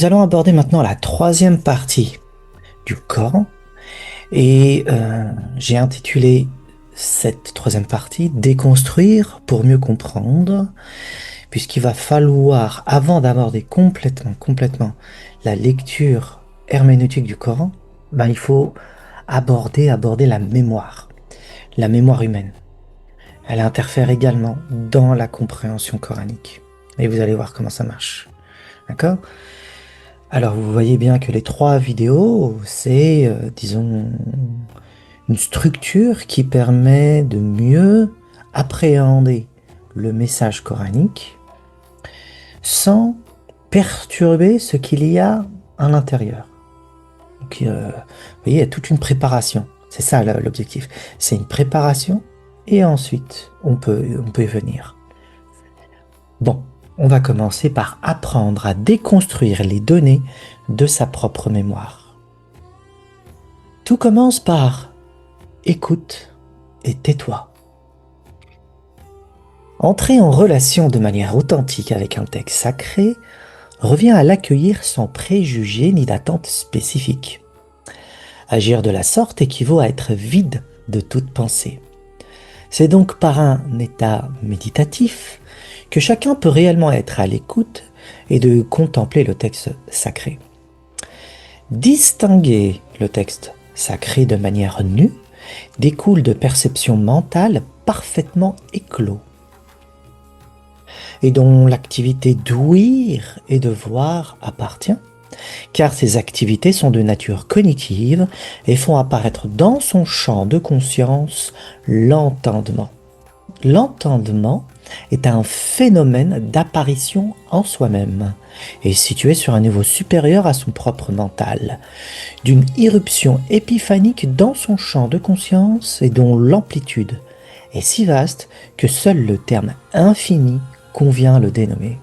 nous allons aborder maintenant la troisième partie du Coran et j'ai intitulé cette troisième partie Déconstruire pour mieux comprendre, puisqu'il va falloir, avant d'aborder complètement la lecture herméneutique du Coran, il faut aborder la mémoire humaine. Elle interfère également dans la compréhension coranique. Et vous allez voir comment ça marche. D'accord ? Alors vous voyez bien que les 3 vidéos, c'est, disons, une structure qui permet de mieux appréhender le message coranique sans perturber ce qu'il y a à l'intérieur. Donc, vous voyez, il y a toute une préparation. C'est ça l'objectif. C'est une préparation et ensuite on peut y venir. Bon. On va commencer par apprendre à déconstruire les données de sa propre mémoire. Tout commence par écoute et tais-toi. Entrer en relation de manière authentique avec un texte sacré revient à l'accueillir sans préjugés ni d'attente spécifique. Agir de la sorte équivaut à être vide de toute pensée. C'est donc par un état méditatif que chacun peut réellement être à l'écoute et de contempler le texte sacré. Distinguer le texte sacré de manière nue découle de perceptions mentales parfaitement éclos et dont l'activité d'ouïr et de voir appartient, car ces activités sont de nature cognitive et font apparaître dans son champ de conscience l'entendement. L'entendement est un phénomène d'apparition en soi-même et situé sur un niveau supérieur à son propre mental, d'une irruption épiphanique dans son champ de conscience et dont l'amplitude est si vaste que seul le terme infini convient à le dénommer.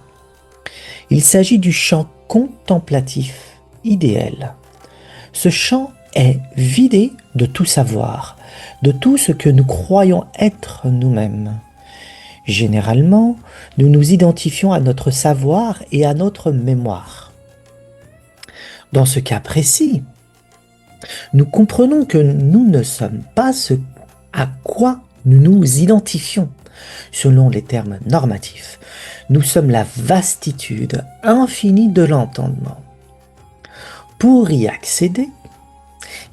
Il s'agit du champ contemplatif idéal. Ce champ est vidé de tout savoir, de tout ce que nous croyons être nous-mêmes. Généralement, nous nous identifions à notre savoir et à notre mémoire. Dans ce cas précis, nous comprenons que nous ne sommes pas ce à quoi nous nous identifions, selon les termes normatifs. Nous sommes la vastitude infinie de l'entendement. Pour y accéder,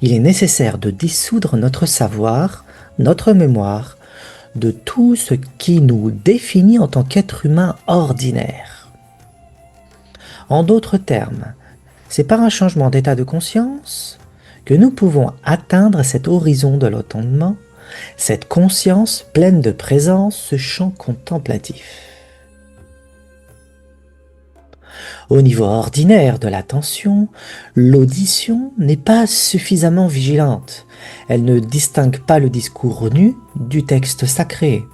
il est nécessaire de dissoudre notre savoir, notre mémoire, de tout ce qui nous définit en tant qu'être humain ordinaire. En d'autres termes, c'est par un changement d'état de conscience que nous pouvons atteindre cet horizon de l'entendement, cette conscience pleine de présence, ce champ contemplatif. Au niveau ordinaire de l'attention, l'audition n'est pas suffisamment vigilante. Elle ne distingue pas le discours nu du texte sacré.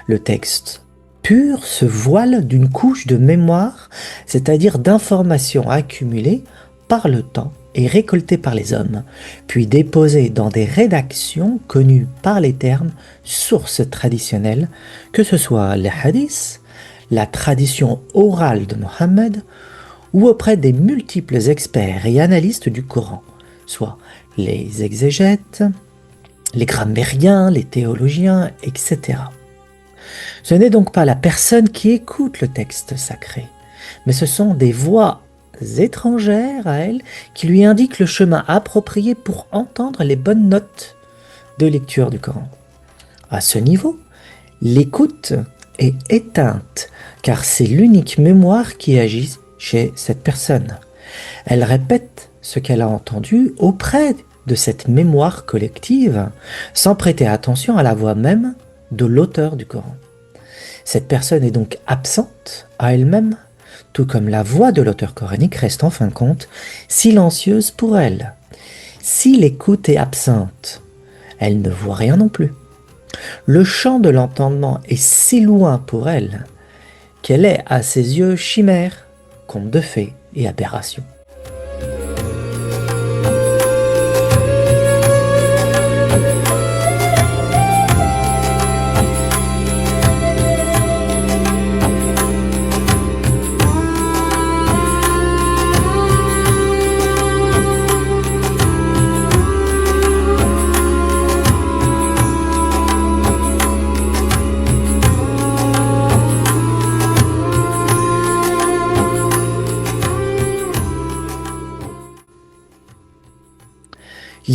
Le texte pur se voile d'une couche de mémoire, c'est-à-dire d'informations accumulées par le temps et récoltées par les hommes, puis déposées dans des rédactions connues par les termes sources traditionnelles, que ce soit les hadiths, la tradition orale de Mohammed, ou auprès des multiples experts et analystes du Coran, soit les exégètes, les grammairiens, les théologiens, etc. Ce n'est donc pas la personne qui écoute le texte sacré, mais ce sont des voix étrangères à elle qui lui indiquent le chemin approprié pour entendre les bonnes notes de lecture du Coran. À ce niveau, l'écoute est éteinte, car c'est l'unique mémoire qui agit chez cette personne. Elle répète ce qu'elle a entendu auprès de cette mémoire collective, sans prêter attention à la voix même de l'auteur du Coran. Cette personne est donc absente à elle-même, tout comme la voix de l'auteur coranique reste en fin de compte silencieuse pour elle. Si l'écoute est absente, elle ne voit rien non plus. Le champ de l'entendement est si loin pour elle qu'elle est à ses yeux chimère, conte de fées et aberration.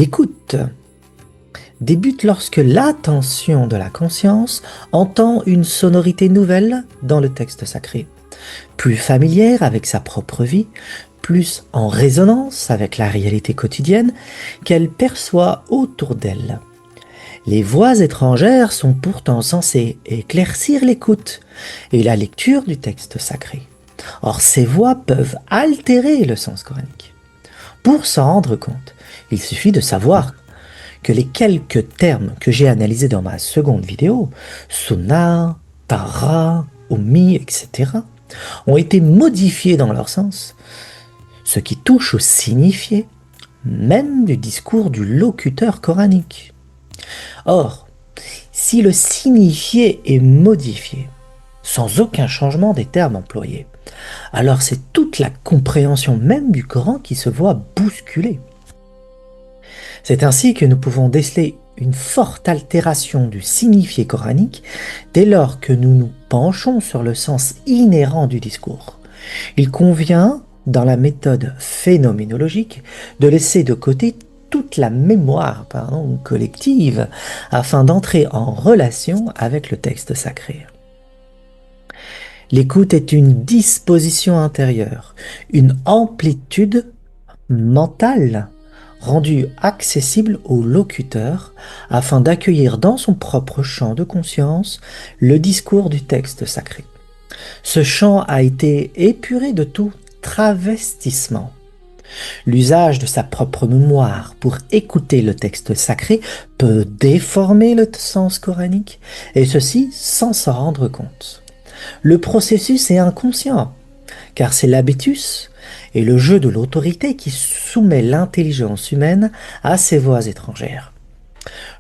L'écoute débute lorsque l'attention de la conscience entend une sonorité nouvelle dans le texte sacré, plus familière avec sa propre vie, plus en résonance avec la réalité quotidienne qu'elle perçoit autour d'elle. Les voix étrangères sont pourtant censées éclaircir l'écoute et la lecture du texte sacré. Or, ces voix peuvent altérer le sens coranique. Pour s'en rendre compte, il suffit de savoir que les quelques termes que j'ai analysés dans ma seconde vidéo, sunnah, tara, ummi, etc., ont été modifiés dans leur sens, ce qui touche au signifié même du discours du locuteur coranique. Or, si le signifié est modifié, sans aucun changement des termes employés, alors c'est toute la compréhension même du Coran qui se voit bousculée. C'est ainsi que nous pouvons déceler une forte altération du signifié coranique dès lors que nous nous penchons sur le sens inhérent du discours. Il convient, dans la méthode phénoménologique, de laisser de côté toute la mémoire collective afin d'entrer en relation avec le texte sacré. L'écoute est une disposition intérieure, une amplitude mentale rendue accessible au locuteur afin d'accueillir dans son propre champ de conscience le discours du texte sacré. Ce champ a été épuré de tout travestissement. L'usage de sa propre mémoire pour écouter le texte sacré peut déformer le sens coranique, et ceci sans s'en rendre compte. Le processus est inconscient, car c'est l'habitus et le jeu de l'autorité qui soumet l'intelligence humaine à ces voix étrangères.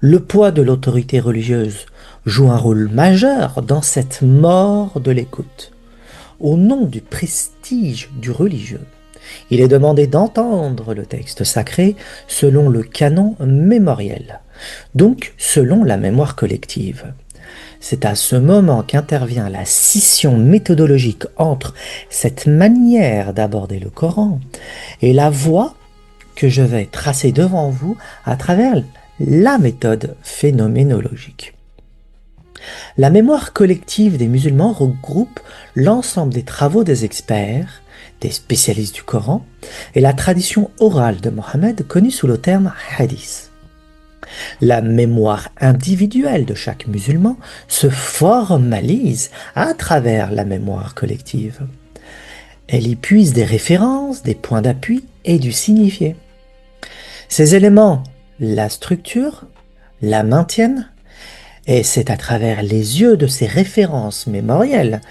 Le poids de l'autorité religieuse joue un rôle majeur dans cette mort de l'écoute. Au nom du prestige du religieux, il est demandé d'entendre le texte sacré selon le canon mémoriel, donc selon la mémoire collective. C'est à ce moment qu'intervient la scission méthodologique entre cette manière d'aborder le Coran et la voie que je vais tracer devant vous à travers la méthode phénoménologique. La mémoire collective des musulmans regroupe l'ensemble des travaux des experts, des spécialistes du Coran et la tradition orale de Mohammed connue sous le terme hadith. La mémoire individuelle de chaque musulman se formalise à travers la mémoire collective. Elle y puise des références, des points d'appui et du signifié. Ces éléments la structurent, la maintiennent, et c'est à travers les yeux de ces références mémorielles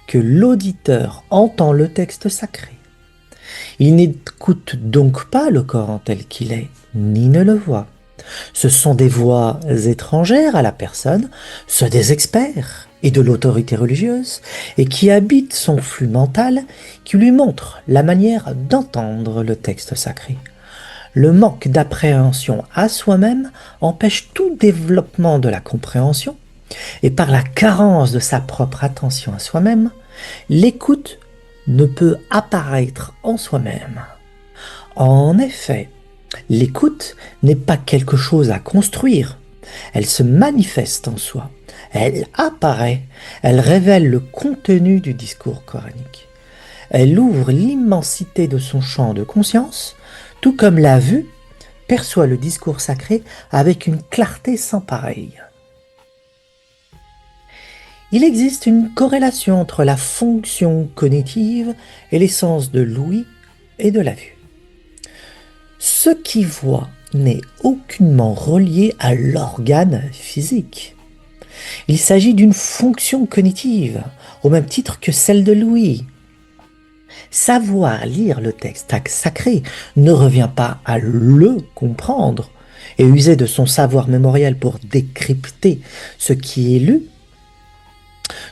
que l'auditeur entend le texte sacré. Il n'écoute donc pas le Coran tel qu'il est, ni ne le voit. Ce sont des voix étrangères à la personne, ceux des experts et de l'autorité religieuse, et qui habitent son flux mental, qui lui montrent la manière d'entendre le texte sacré. Le manque d'appréhension à soi-même empêche tout développement de la compréhension, et par la carence de sa propre attention à soi-même, l'écoute ne peut apparaître en soi-même. En effet, l'écoute n'est pas quelque chose à construire, elle se manifeste en soi, elle apparaît, elle révèle le contenu du discours coranique. Elle ouvre l'immensité de son champ de conscience, tout comme la vue perçoit le discours sacré avec une clarté sans pareille. Il existe une corrélation entre la fonction cognitive et l'essence de l'ouïe et de la vue. Ce qui voit n'est aucunement relié à l'organe physique. Il s'agit d'une fonction cognitive, au même titre que celle de l'ouïe. Savoir lire le texte sacré ne revient pas à le comprendre et user de son savoir mémoriel pour décrypter ce qui est lu,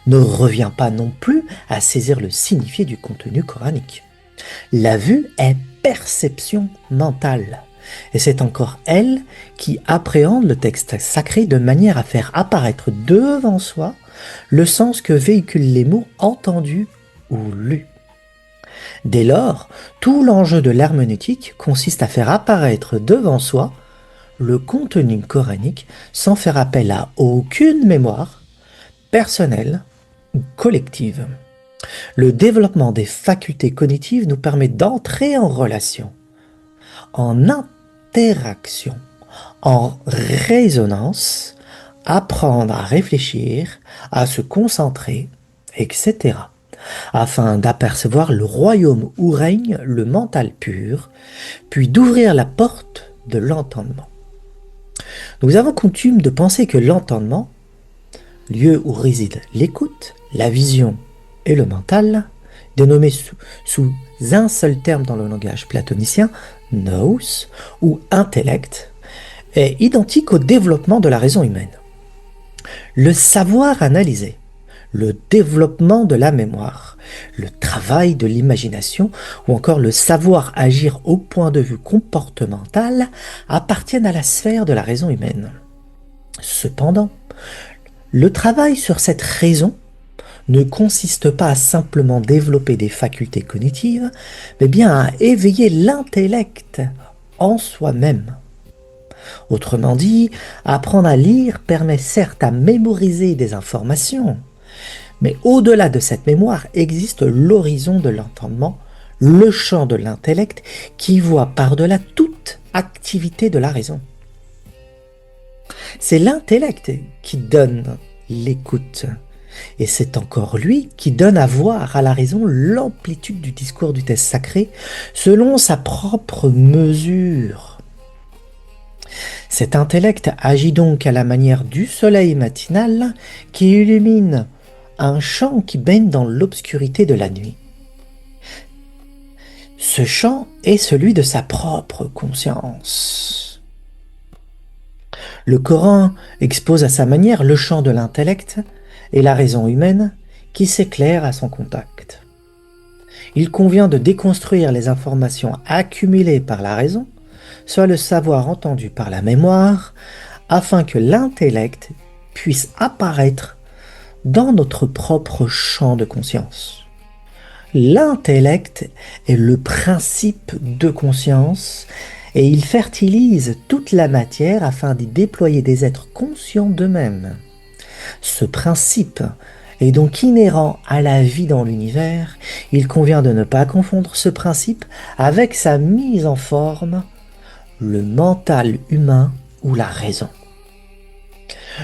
ne revient pas non plus à saisir le signifié du contenu coranique. La vue est perception mentale, et c'est encore elle qui appréhende le texte sacré de manière à faire apparaître devant soi le sens que véhiculent les mots entendus ou lus. Dès lors, tout l'enjeu de l'herméneutique consiste à faire apparaître devant soi le contenu coranique sans faire appel à aucune mémoire personnelle ou collective. Le développement des facultés cognitives nous permet d'entrer en relation, en interaction, en résonance, apprendre à réfléchir, à se concentrer, etc., afin d'apercevoir le royaume où règne le mental pur, puis d'ouvrir la porte de l'entendement. Nous avons coutume de penser que l'entendement, lieu où réside l'écoute, la vision et le mental, dénommé sous un seul terme dans le langage platonicien, nous, ou intellect, est identique au développement de la raison humaine. Le savoir analysé, le développement de la mémoire, le travail de l'imagination ou encore le savoir agir au point de vue comportemental appartiennent à la sphère de la raison humaine. Cependant, le travail sur cette raison ne consiste pas à simplement développer des facultés cognitives, mais bien à éveiller l'intellect en soi-même. Autrement dit, apprendre à lire permet certes à mémoriser des informations, mais au-delà de cette mémoire existe l'horizon de l'entendement, le champ de l'intellect qui voit par-delà toute activité de la raison. C'est l'intellect qui donne l'écoute, et c'est encore lui qui donne à voir à la raison l'amplitude du discours du texte sacré selon sa propre mesure. Cet intellect agit donc à la manière du soleil matinal qui illumine un champ qui baigne dans l'obscurité de la nuit. Ce champ est celui de sa propre conscience. Le Coran expose à sa manière le champ de l'intellect et la raison humaine qui s'éclaire à son contact. Il convient de déconstruire les informations accumulées par la raison, soit le savoir entendu par la mémoire, afin que l'intellect puisse apparaître dans notre propre champ de conscience. L'intellect est le principe de conscience et il fertilise toute la matière afin d'y déployer des êtres conscients d'eux-mêmes. Ce principe est donc inhérent à la vie dans l'univers. Il convient de ne pas confondre ce principe avec sa mise en forme, le mental humain ou la raison.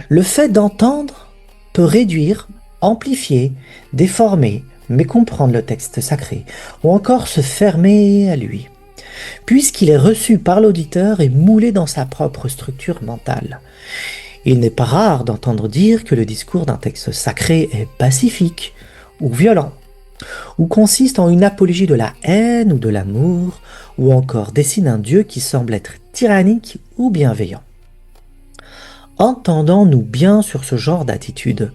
Le fait d'entendre peut réduire, amplifier, déformer, mécomprendre le texte sacré, ou encore se fermer à lui, puisqu'il est reçu par l'auditeur et moulé dans sa propre structure mentale. Il n'est pas rare d'entendre dire que le discours d'un texte sacré est pacifique ou violent, ou consiste en une apologie de la haine ou de l'amour, ou encore dessine un Dieu qui semble être tyrannique ou bienveillant. Entendons-nous bien sur ce genre d'attitude.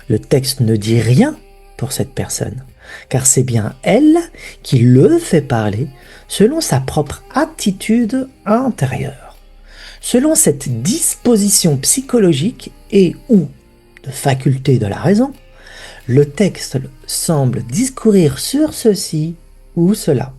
Le texte ne dit rien pour cette personne, car c'est bien elle qui le fait parler selon sa propre attitude intérieure, selon cette disposition psychologique et ou de faculté de la raison. Le texte semble discourir sur ceci ou cela.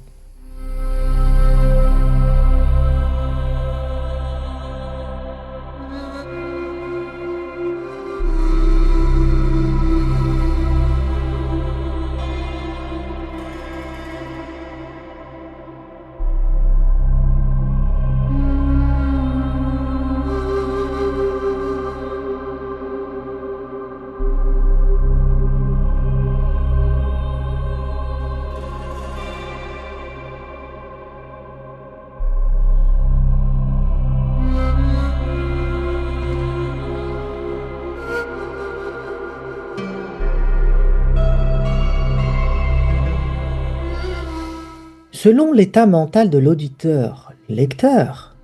Selon l'état mental de l'auditeur-lecteur,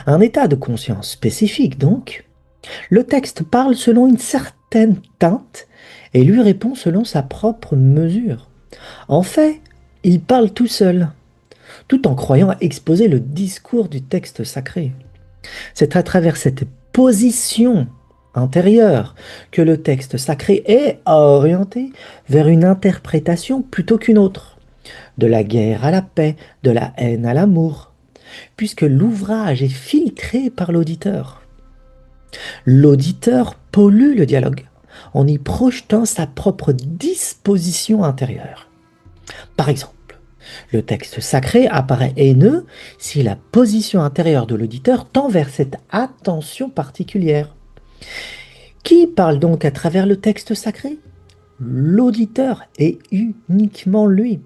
un état de conscience spécifique donc, le texte parle selon une certaine teinte et lui répond selon sa propre mesure. En fait, il parle tout seul, tout en croyant exposer le discours du texte sacré. C'est à travers cette position intérieure que le texte sacré est orienté vers une interprétation plutôt qu'une autre. De la guerre à la paix, de la haine à l'amour. puisque l'ouvrage est filtré par l'auditeur. L'auditeur pollue le dialogue en y projetant sa propre disposition intérieure. Par exemple, le texte sacré apparaît haineux si la position intérieure de l'auditeur tend vers cette attention particulière. Qui parle donc à travers le texte sacré? L'auditeur et uniquement lui.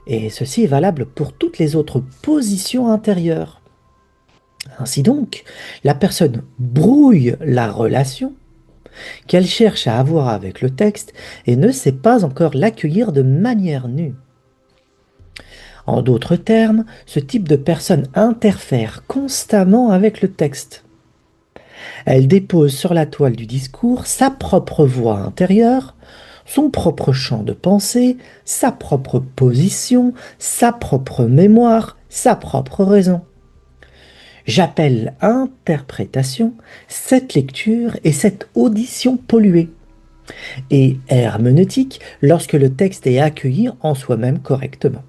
Et ceci est valable pour toutes les autres positions intérieures. Ainsi donc, la personne brouille la relation qu'elle cherche à avoir avec le texte et ne sait pas encore l'accueillir de manière nue. En d'autres termes, ce type de personne interfère constamment avec le texte. Elle dépose sur la toile du discours sa propre voix intérieure, son propre champ de pensée, sa propre position, sa propre mémoire, sa propre raison. J'appelle interprétation cette lecture et cette audition polluée, et herméneutique lorsque le texte est accueilli en soi-même correctement.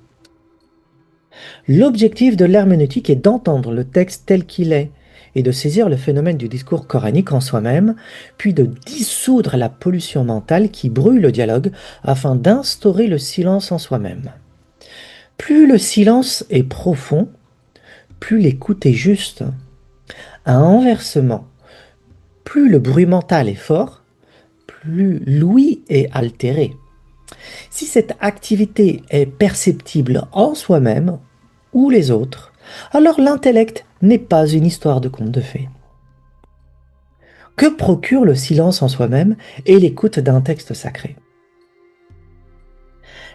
L'objectif de l'herméneutique est d'entendre le texte tel qu'il est, et de saisir le phénomène du discours coranique en soi-même, puis de dissoudre la pollution mentale qui brouille le dialogue afin d'instaurer le silence en soi-même. Plus le silence est profond, plus l'écoute est juste. À inversement, plus le bruit mental est fort, plus l'ouïe est altéré. Si cette activité est perceptible en soi-même ou les autres, alors l'intellect n'est pas une histoire de conte de fées. Que procure le silence en soi-même et l'écoute d'un texte sacré?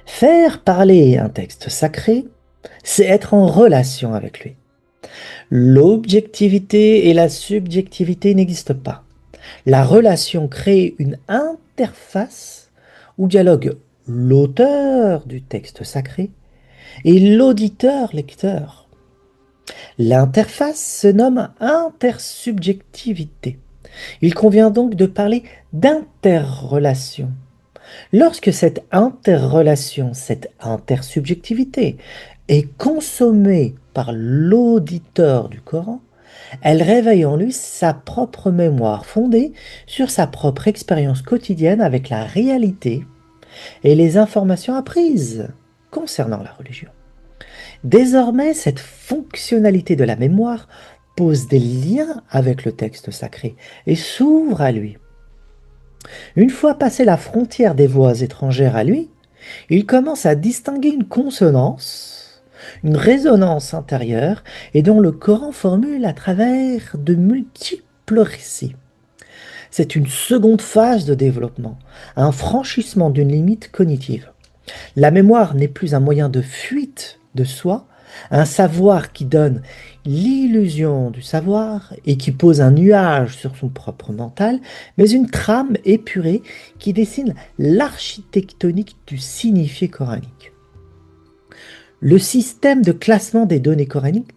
Faire parler un texte sacré, c'est être en relation avec lui. L'objectivité et la subjectivité n'existent pas. La relation crée une interface où dialogue l'auteur du texte sacré et l'auditeur-lecteur. L'interface se nomme intersubjectivité. Il convient donc de parler d'interrelation. Lorsque cette interrelation, cette intersubjectivité est consommée par l'auditeur du Coran, elle réveille en lui sa propre mémoire fondée sur sa propre expérience quotidienne avec la réalité et les informations apprises concernant la religion. Désormais, cette fonctionnalité de la mémoire pose des liens avec le texte sacré et s'ouvre à lui. Une fois passé la frontière des voix étrangères à lui, il commence à distinguer une consonance, une résonance intérieure, et dont le Coran formule à travers de multiples récits. C'est une seconde phase de développement, un franchissement d'une limite cognitive. La mémoire n'est plus un moyen de fuite de soi, un savoir qui donne l'illusion du savoir et qui pose un nuage sur son propre mental, mais une trame épurée qui dessine l'architectonique du signifié coranique. Le système de classement des données coraniques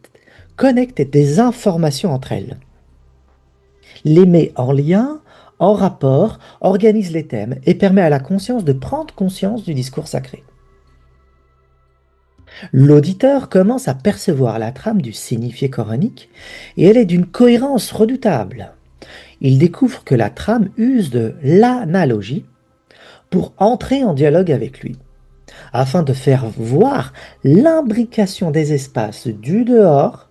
connecte des informations entre elles, les met en lien, en rapport, organise les thèmes et permet à la conscience de prendre conscience du discours sacré. L'auditeur commence à percevoir la trame du signifié coranique et elle est d'une cohérence redoutable. Il découvre que la trame use de l'analogie pour entrer en dialogue avec lui, afin de faire voir l'imbrication des espaces du dehors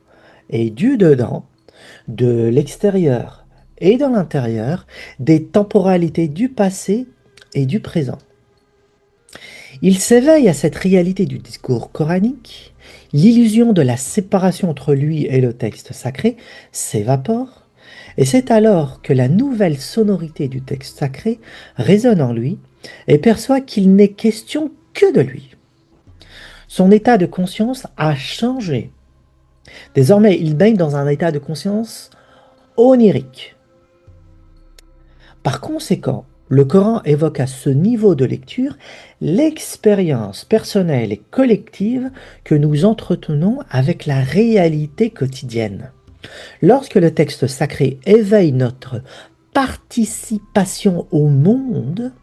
et du dedans, de l'extérieur et de l'intérieur, des temporalités du passé et du présent. Il s'éveille à cette réalité du discours coranique, l'illusion de la séparation entre lui et le texte sacré s'évapore, et c'est alors que la nouvelle sonorité du texte sacré résonne en lui et perçoit qu'il n'est question que de lui. Son état de conscience a changé. Désormais, il baigne dans un état de conscience onirique. Par conséquent, le Coran évoque à ce niveau de lecture l'expérience personnelle et collective que nous entretenons avec la réalité quotidienne. Lorsque le texte sacré éveille notre participation au monde,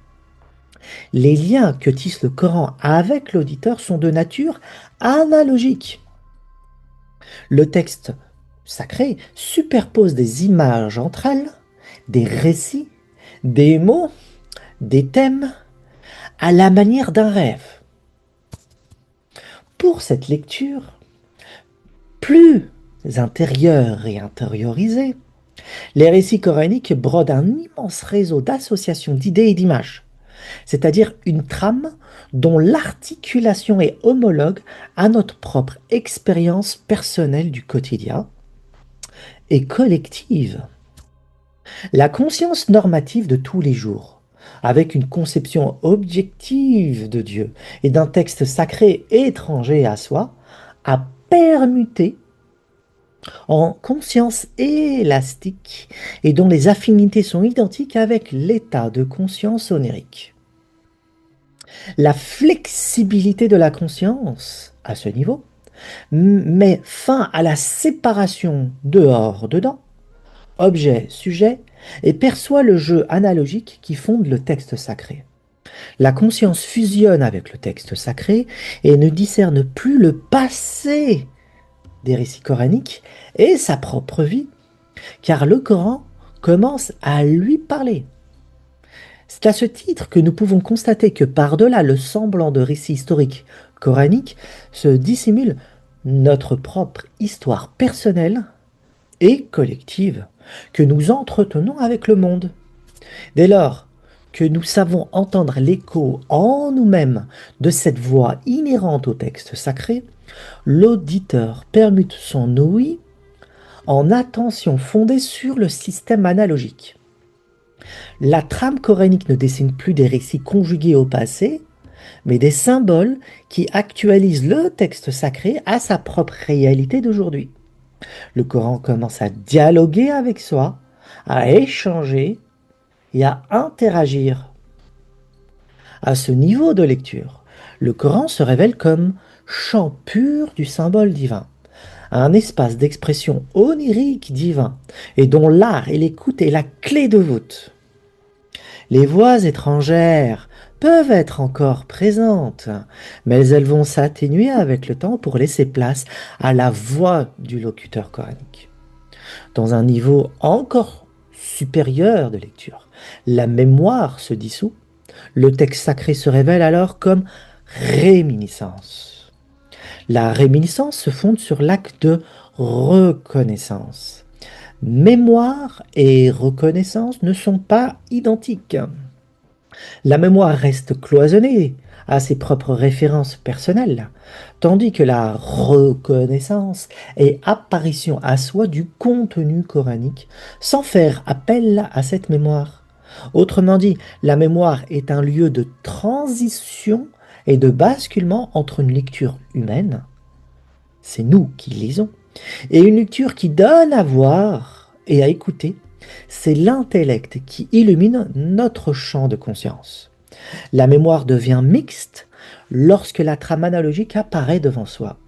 les liens que tisse le Coran avec l'auditeur sont de nature analogique. Le texte sacré superpose des images entre elles, des récits, des mots, des thèmes, à la manière d'un rêve. Pour cette lecture, plus intérieure et intériorisée, les récits coraniques brodent un immense réseau d'associations d'idées et d'images, c'est-à-dire une trame dont l'articulation est homologue à notre propre expérience personnelle du quotidien et collective. La conscience normative de tous les jours, avec une conception objective de Dieu et d'un texte sacré étranger à soi, a permuté en conscience élastique et dont les affinités sont identiques avec l'état de conscience onirique. La flexibilité de la conscience, à ce niveau, met fin à la séparation dehors-dedans, objet-sujet, et perçoit le jeu analogique qui fonde le texte sacré. La conscience fusionne avec le texte sacré et ne discerne plus le passé des récits coraniques et sa propre vie, car le Coran commence à lui parler. C'est à ce titre que nous pouvons constater que par-delà le semblant de récit historique coranique se dissimule notre propre histoire personnelle et collective que nous entretenons avec le monde. Dès lors que nous savons entendre l'écho en nous-mêmes de cette voix inhérente au texte sacré, l'auditeur permute son ouïe en attention fondée sur le système analogique. La trame coranique ne dessine plus des récits conjugués au passé, mais des symboles qui actualisent le texte sacré à sa propre réalité d'aujourd'hui. Le Coran commence à dialoguer avec soi, à échanger et à interagir. À ce niveau de lecture, le Coran se révèle comme chant pur du symbole divin, un espace d'expression onirique divin, et dont l'art et l'écoute est la clé de voûte. Les voix étrangères peuvent être encore présentes, mais elles vont s'atténuer avec le temps pour laisser place à la voix du locuteur coranique. Dans un niveau encore supérieur de lecture, la mémoire se dissout, le texte sacré se révèle alors comme réminiscence. La réminiscence se fonde sur l'acte de reconnaissance. Mémoire et reconnaissance ne sont pas identiques. La mémoire reste cloisonnée à ses propres références personnelles, tandis que la reconnaissance est apparition à soi du contenu coranique, sans faire appel à cette mémoire. Autrement dit, la mémoire est un lieu de transition et de basculement entre une lecture humaine, c'est nous qui lisons, et une lecture qui donne à voir et à écouter, c'est l'intellect qui illumine notre champ de conscience. La mémoire devient mixte lorsque la trame analogique apparaît devant soi.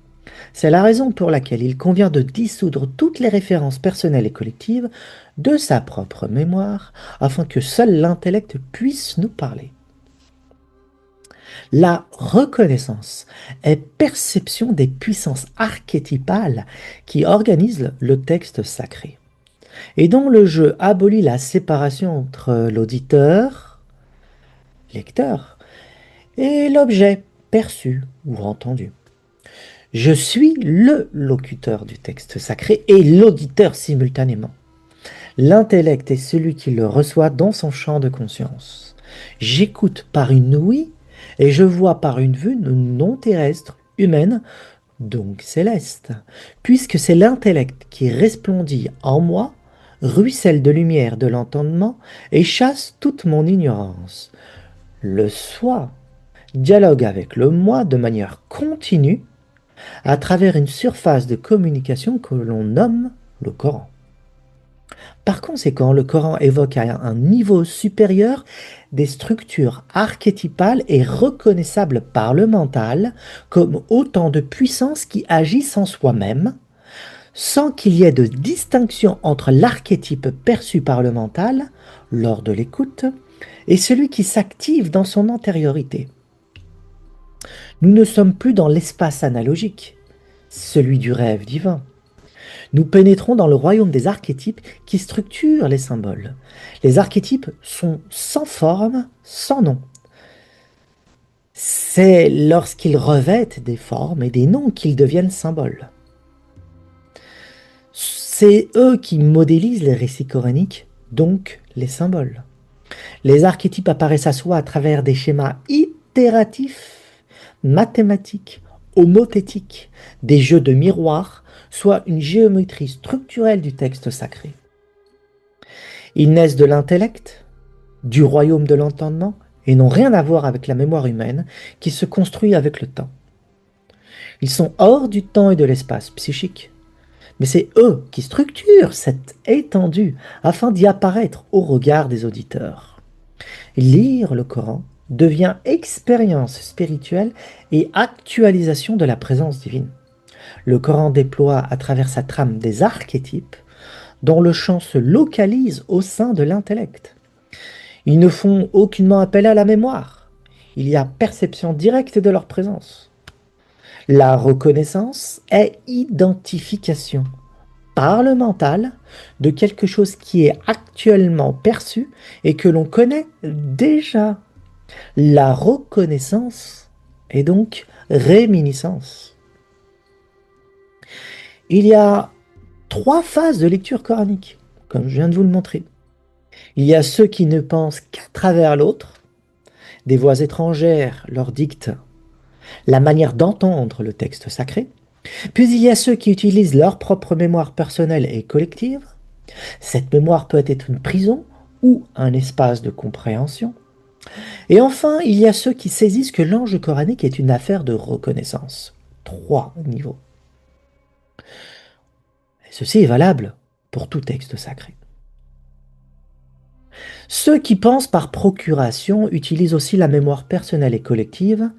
C'est la raison pour laquelle il convient de dissoudre toutes les références personnelles et collectives de sa propre mémoire, afin que seul l'intellect puisse nous parler. La reconnaissance est perception des puissances archétypales qui organisent le texte sacré, et dont le jeu abolit la séparation entre l'auditeur, lecteur, et l'objet perçu ou entendu. Je suis le locuteur du texte sacré et l'auditeur simultanément. L'intellect est celui qui le reçoit dans son champ de conscience. J'écoute par une ouïe et je vois par une vue non terrestre, humaine, donc céleste, puisque c'est l'intellect qui resplendit en moi, ruisselle de lumière de l'entendement et chasse toute mon ignorance. Le soi dialogue avec le moi de manière continue à travers une surface de communication que l'on nomme le Coran. Par conséquent, le Coran évoque à un niveau supérieur des structures archétypales et reconnaissables par le mental comme autant de puissances qui agissent en soi-même, sans qu'il y ait de distinction entre l'archétype perçu par le mental lors de l'écoute et celui qui s'active dans son antériorité. Nous ne sommes plus dans l'espace analogique, celui du rêve divin. Nous pénétrons dans le royaume des archétypes qui structurent les symboles. Les archétypes sont sans forme, sans nom. C'est lorsqu'ils revêtent des formes et des noms qu'ils deviennent symboles. C'est eux qui modélisent les récits coraniques, donc les symboles. Les archétypes apparaissent à soi à travers des schémas itératifs, mathématiques, homothétiques, des jeux de miroirs, soit une géométrie structurelle du texte sacré. Ils naissent de l'intellect, du royaume de l'entendement, et n'ont rien à voir avec la mémoire humaine qui se construit avec le temps. Ils sont hors du temps et de l'espace psychique, mais c'est eux qui structurent cette étendue afin d'y apparaître au regard des auditeurs. Lire le Coran devient expérience spirituelle et actualisation de la présence divine. Le Coran déploie à travers sa trame des archétypes dont le champ se localise au sein de l'intellect. Ils ne font aucunement appel à la mémoire. Il y a perception directe de leur présence. La reconnaissance est identification par le mental de quelque chose qui est actuellement perçu et que l'on connaît déjà. La reconnaissance est donc réminiscence. Il y a 3 phases de lecture coranique, comme je viens de vous le montrer. Il y a ceux qui ne pensent qu'à travers l'autre. Des voix étrangères leur dictent la manière d'entendre le texte sacré. Puis il y a ceux qui utilisent leur propre mémoire personnelle et collective. Cette mémoire peut être une prison ou un espace de compréhension. Et enfin, il y a ceux qui saisissent que l'ange coranique est une affaire de reconnaissance. 3 niveaux. Et ceci est valable pour tout texte sacré. Ceux qui pensent par procuration utilisent aussi la mémoire personnelle et collective,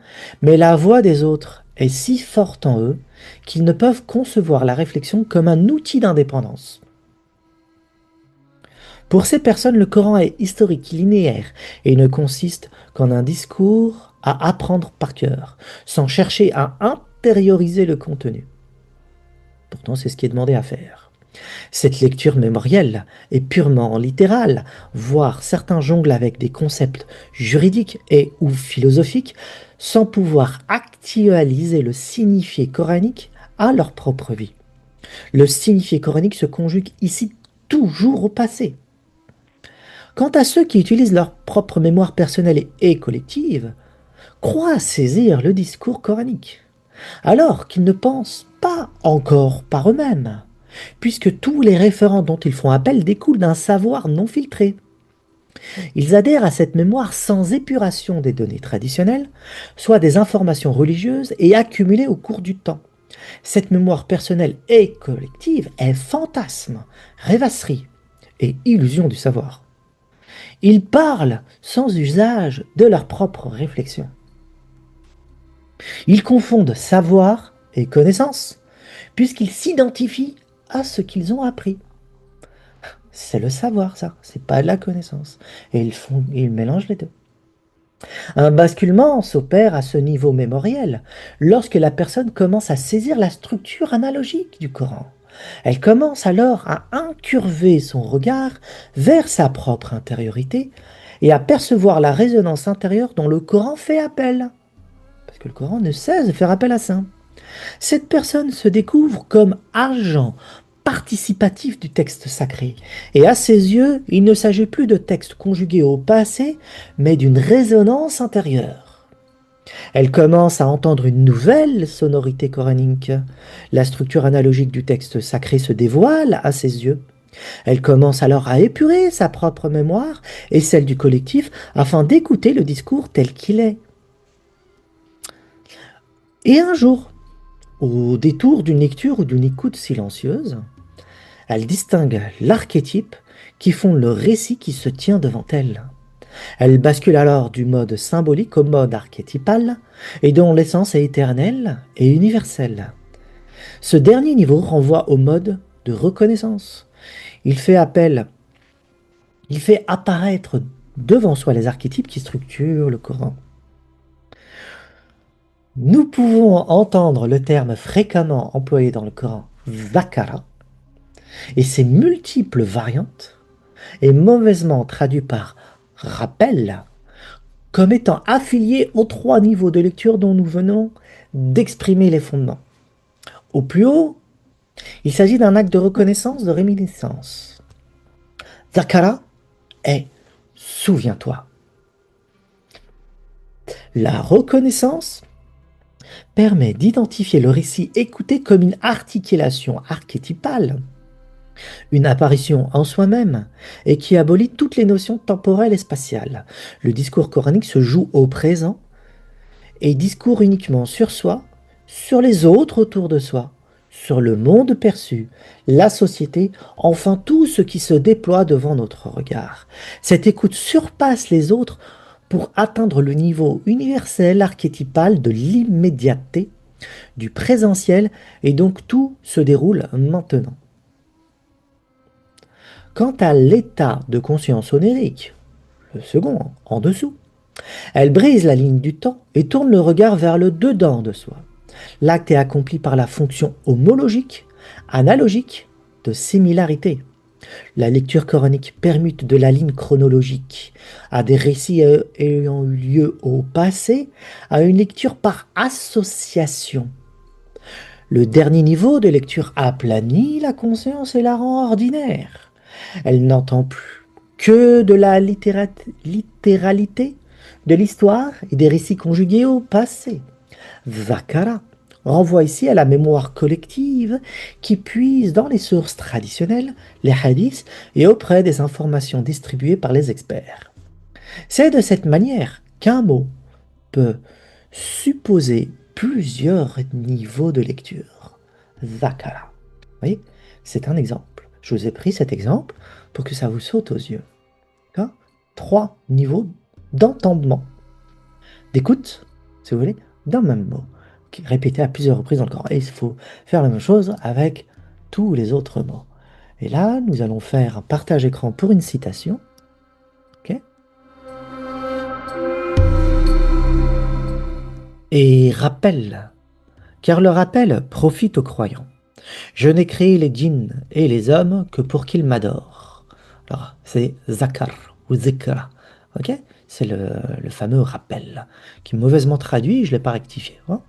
mais la voix des autres est si forte en eux qu'ils ne peuvent concevoir la réflexion comme un outil d'indépendance. Pour ces personnes, le Coran est historique, linéaire, et ne consiste qu'en un discours à apprendre par cœur, sans chercher à intérioriser le contenu. Pourtant, c'est ce qui est demandé à faire. Cette lecture mémorielle est purement littérale, voire certains jonglent avec des concepts juridiques et ou philosophiques sans pouvoir actualiser le signifié coranique à leur propre vie. Le signifié coranique se conjugue ici toujours au passé. Quant à ceux qui utilisent leur propre mémoire personnelle et collective, croient saisir le discours coranique, alors qu'ils ne pensent pas encore par eux-mêmes, puisque tous les référents dont ils font appel découlent d'un savoir non filtré. Ils adhèrent à cette mémoire sans épuration des données traditionnelles, soit des informations religieuses et accumulées au cours du temps. Cette mémoire personnelle et collective est fantasme, rêvasserie et illusion du savoir. Ils parlent sans usage de leur propre réflexion. Ils confondent savoir et connaissance, puisqu'ils s'identifient à ce qu'ils ont appris. C'est le savoir, ça, c'est pas de la connaissance. Et ils mélangent les deux. Un basculement s'opère à ce niveau mémoriel, lorsque la personne commence à saisir la structure analogique du Coran. Elle commence alors à incurver son regard vers sa propre intériorité et à percevoir la résonance intérieure dont le Coran fait appel. Parce que le Coran ne cesse de faire appel à ça. Cette personne se découvre comme agent participatif du texte sacré. Et à ses yeux, il ne s'agit plus de texte conjugué au passé, mais d'une résonance intérieure. Elle commence à entendre une nouvelle sonorité coranique. La structure analogique du texte sacré se dévoile à ses yeux. Elle commence alors à épurer sa propre mémoire et celle du collectif afin d'écouter le discours tel qu'il est. Et un jour, au détour d'une lecture ou d'une écoute silencieuse, elle distingue l'archétype qui fonde le récit qui se tient devant elle. Elle bascule alors du mode symbolique au mode archétypal, et dont l'essence est éternelle et universelle. Ce dernier niveau renvoie au mode de reconnaissance. Il fait apparaître devant soi les archétypes qui structurent le Coran. Nous pouvons entendre le terme fréquemment employé dans le Coran, zakara, et ses multiples variantes, et mauvaisement traduit par rappel, comme étant affilié aux trois niveaux de lecture dont nous venons d'exprimer les fondements. Au plus haut, il s'agit d'un acte de reconnaissance, de réminiscence. Zakara est souviens-toi. La reconnaissance permet d'identifier le récit écouté comme une articulation archétypale, une apparition en soi-même, et qui abolit toutes les notions temporelles et spatiales. Le discours coranique se joue au présent et discourt uniquement sur soi, sur les autres autour de soi, sur le monde perçu, la société, enfin tout ce qui se déploie devant notre regard. Cette écoute surpasse les autres pour atteindre le niveau universel archétypal de l'immédiateté, du présentiel, et donc tout se déroule maintenant. Quant à l'état de conscience onérique, le second, en dessous, elle brise la ligne du temps et tourne le regard vers le dedans de soi. L'acte est accompli par la fonction homologique, analogique, de similarité. La lecture coranique permute de la ligne chronologique à des récits ayant eu lieu au passé à une lecture par association. Le dernier niveau de lecture aplanit la conscience et la rend ordinaire. Elle n'entend plus que de la littéralité de l'histoire et des récits conjugués au passé. Vakara renvoie ici à la mémoire collective qui puise dans les sources traditionnelles, les hadiths, et auprès des informations distribuées par les experts. C'est de cette manière qu'un mot peut supposer plusieurs niveaux de lecture. Vakara. Vous voyez, c'est un exemple. Je vous ai pris cet exemple pour que ça vous saute aux yeux. Hein? 3 niveaux d'entendement, d'écoute, si vous voulez, d'un même mot, répété à plusieurs reprises dans le Coran. Et il faut faire la même chose avec tous les autres mots. Et là, nous allons faire un partage écran pour une citation. Ok. Et rappel, car le rappel profite aux croyants. Je n'ai créé les djinns et les hommes que pour qu'ils m'adorent. Alors, c'est zakar ou zikra. Ok. C'est le fameux rappel, qui est mauvaisement traduit, je ne l'ai pas rectifié. Hein.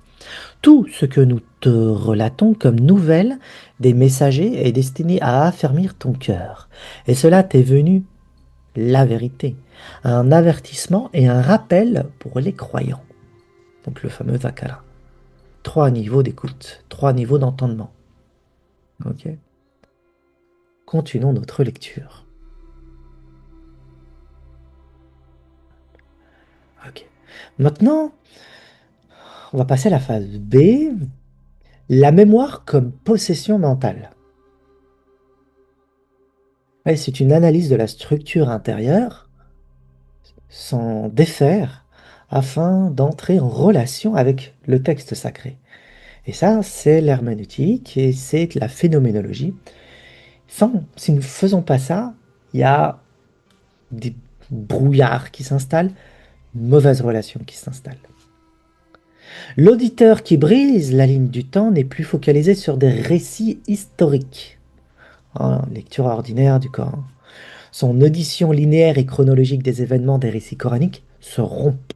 Tout ce que nous te relatons comme nouvelle des messagers est destiné à affermir ton cœur. Et cela t'est venu la vérité, un avertissement et un rappel pour les croyants. Donc le fameux zakara. 3 niveaux d'écoute, 3 niveaux d'entendement. Ok. Continuons notre lecture. Ok. Maintenant, on va passer à la phase B, la mémoire comme possession mentale. Ouais, c'est une analyse de la structure intérieure, s'en défaire, afin d'entrer en relation avec le texte sacré. Et ça, c'est l'herméneutique et c'est la phénoménologie. Si nous ne faisons pas ça, il y a des brouillards qui s'installent, une mauvaise relation qui s'installe. L'auditeur qui brise la ligne du temps n'est plus focalisé sur des récits historiques. Lecture ordinaire du Coran. Son audition linéaire et chronologique des événements des récits coraniques se rompt.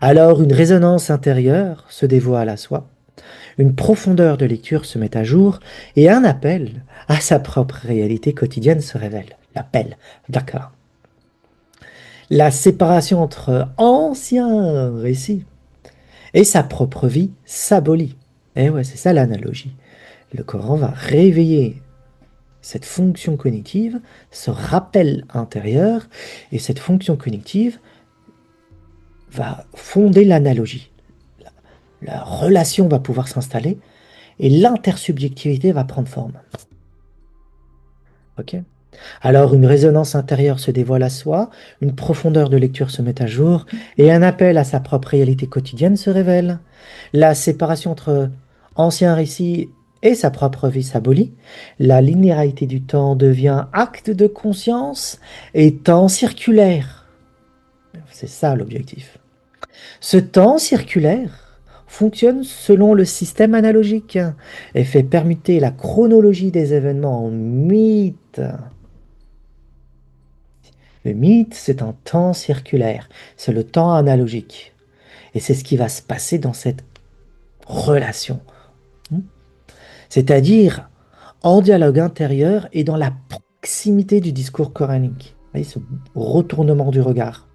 Alors une résonance intérieure se dévoile à soi, une profondeur de lecture se met à jour et un appel à sa propre réalité quotidienne se révèle. L'appel, d'accord. La séparation entre ancien récit et sa propre vie s'abolit. Et ouais, c'est ça l'analogie. Le Coran va réveiller cette fonction cognitive, ce rappel intérieur, et cette fonction cognitive va fonder l'analogie. La relation va pouvoir s'installer et l'intersubjectivité va prendre forme. Ok. Alors une résonance intérieure se dévoile à soi, une profondeur de lecture se met à jour et un appel à sa propre réalité quotidienne se révèle. La séparation entre ancien récit et sa propre vie s'abolit. La linéarité du temps devient acte de conscience et temps circulaire. C'est ça l'objectif. Ce temps circulaire fonctionne selon le système analogique et fait permuter la chronologie des événements en mythe. Le mythe, c'est un temps circulaire, c'est le temps analogique. Et c'est ce qui va se passer dans cette relation. C'est-à-dire en dialogue intérieur et dans la proximité du discours coranique. Vous voyez, ce retournement du regard.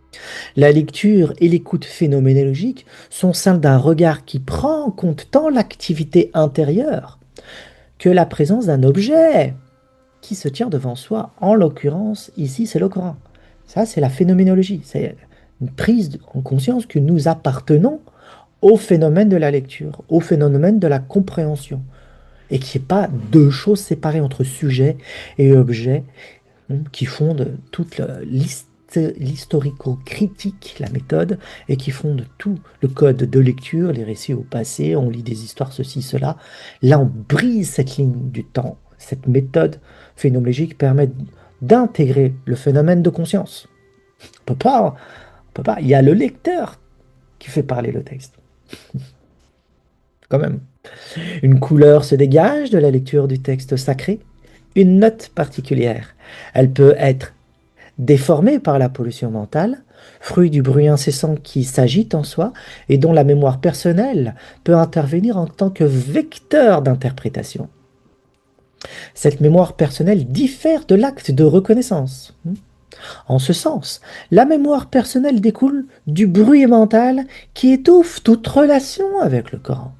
La lecture et l'écoute phénoménologique sont celles d'un regard qui prend en compte tant l'activité intérieure que la présence d'un objet qui se tient devant soi. En l'occurrence, ici, c'est le Coran. Ça, c'est la phénoménologie. C'est une prise en conscience que nous appartenons au phénomène de la lecture, au phénomène de la compréhension, et qu'il n'y ait pas deux choses séparées entre sujet et objet qui fondent toute l'historico-critique, la méthode, et qui fondent tout le code de lecture, les récits au passé, on lit des histoires, ceci, cela. Là, on brise cette ligne du temps. Cette méthode phénoménologique permet d'intégrer le phénomène de conscience. On peut pas. Il y a le lecteur qui fait parler le texte. Quand même. Une couleur se dégage de la lecture du texte sacré, une note particulière. Elle peut être déformée par la pollution mentale, fruit du bruit incessant qui s'agite en soi et dont la mémoire personnelle peut intervenir en tant que vecteur d'interprétation. Cette mémoire personnelle diffère de l'acte de reconnaissance. En ce sens, la mémoire personnelle découle du bruit mental qui étouffe toute relation avec le Coran.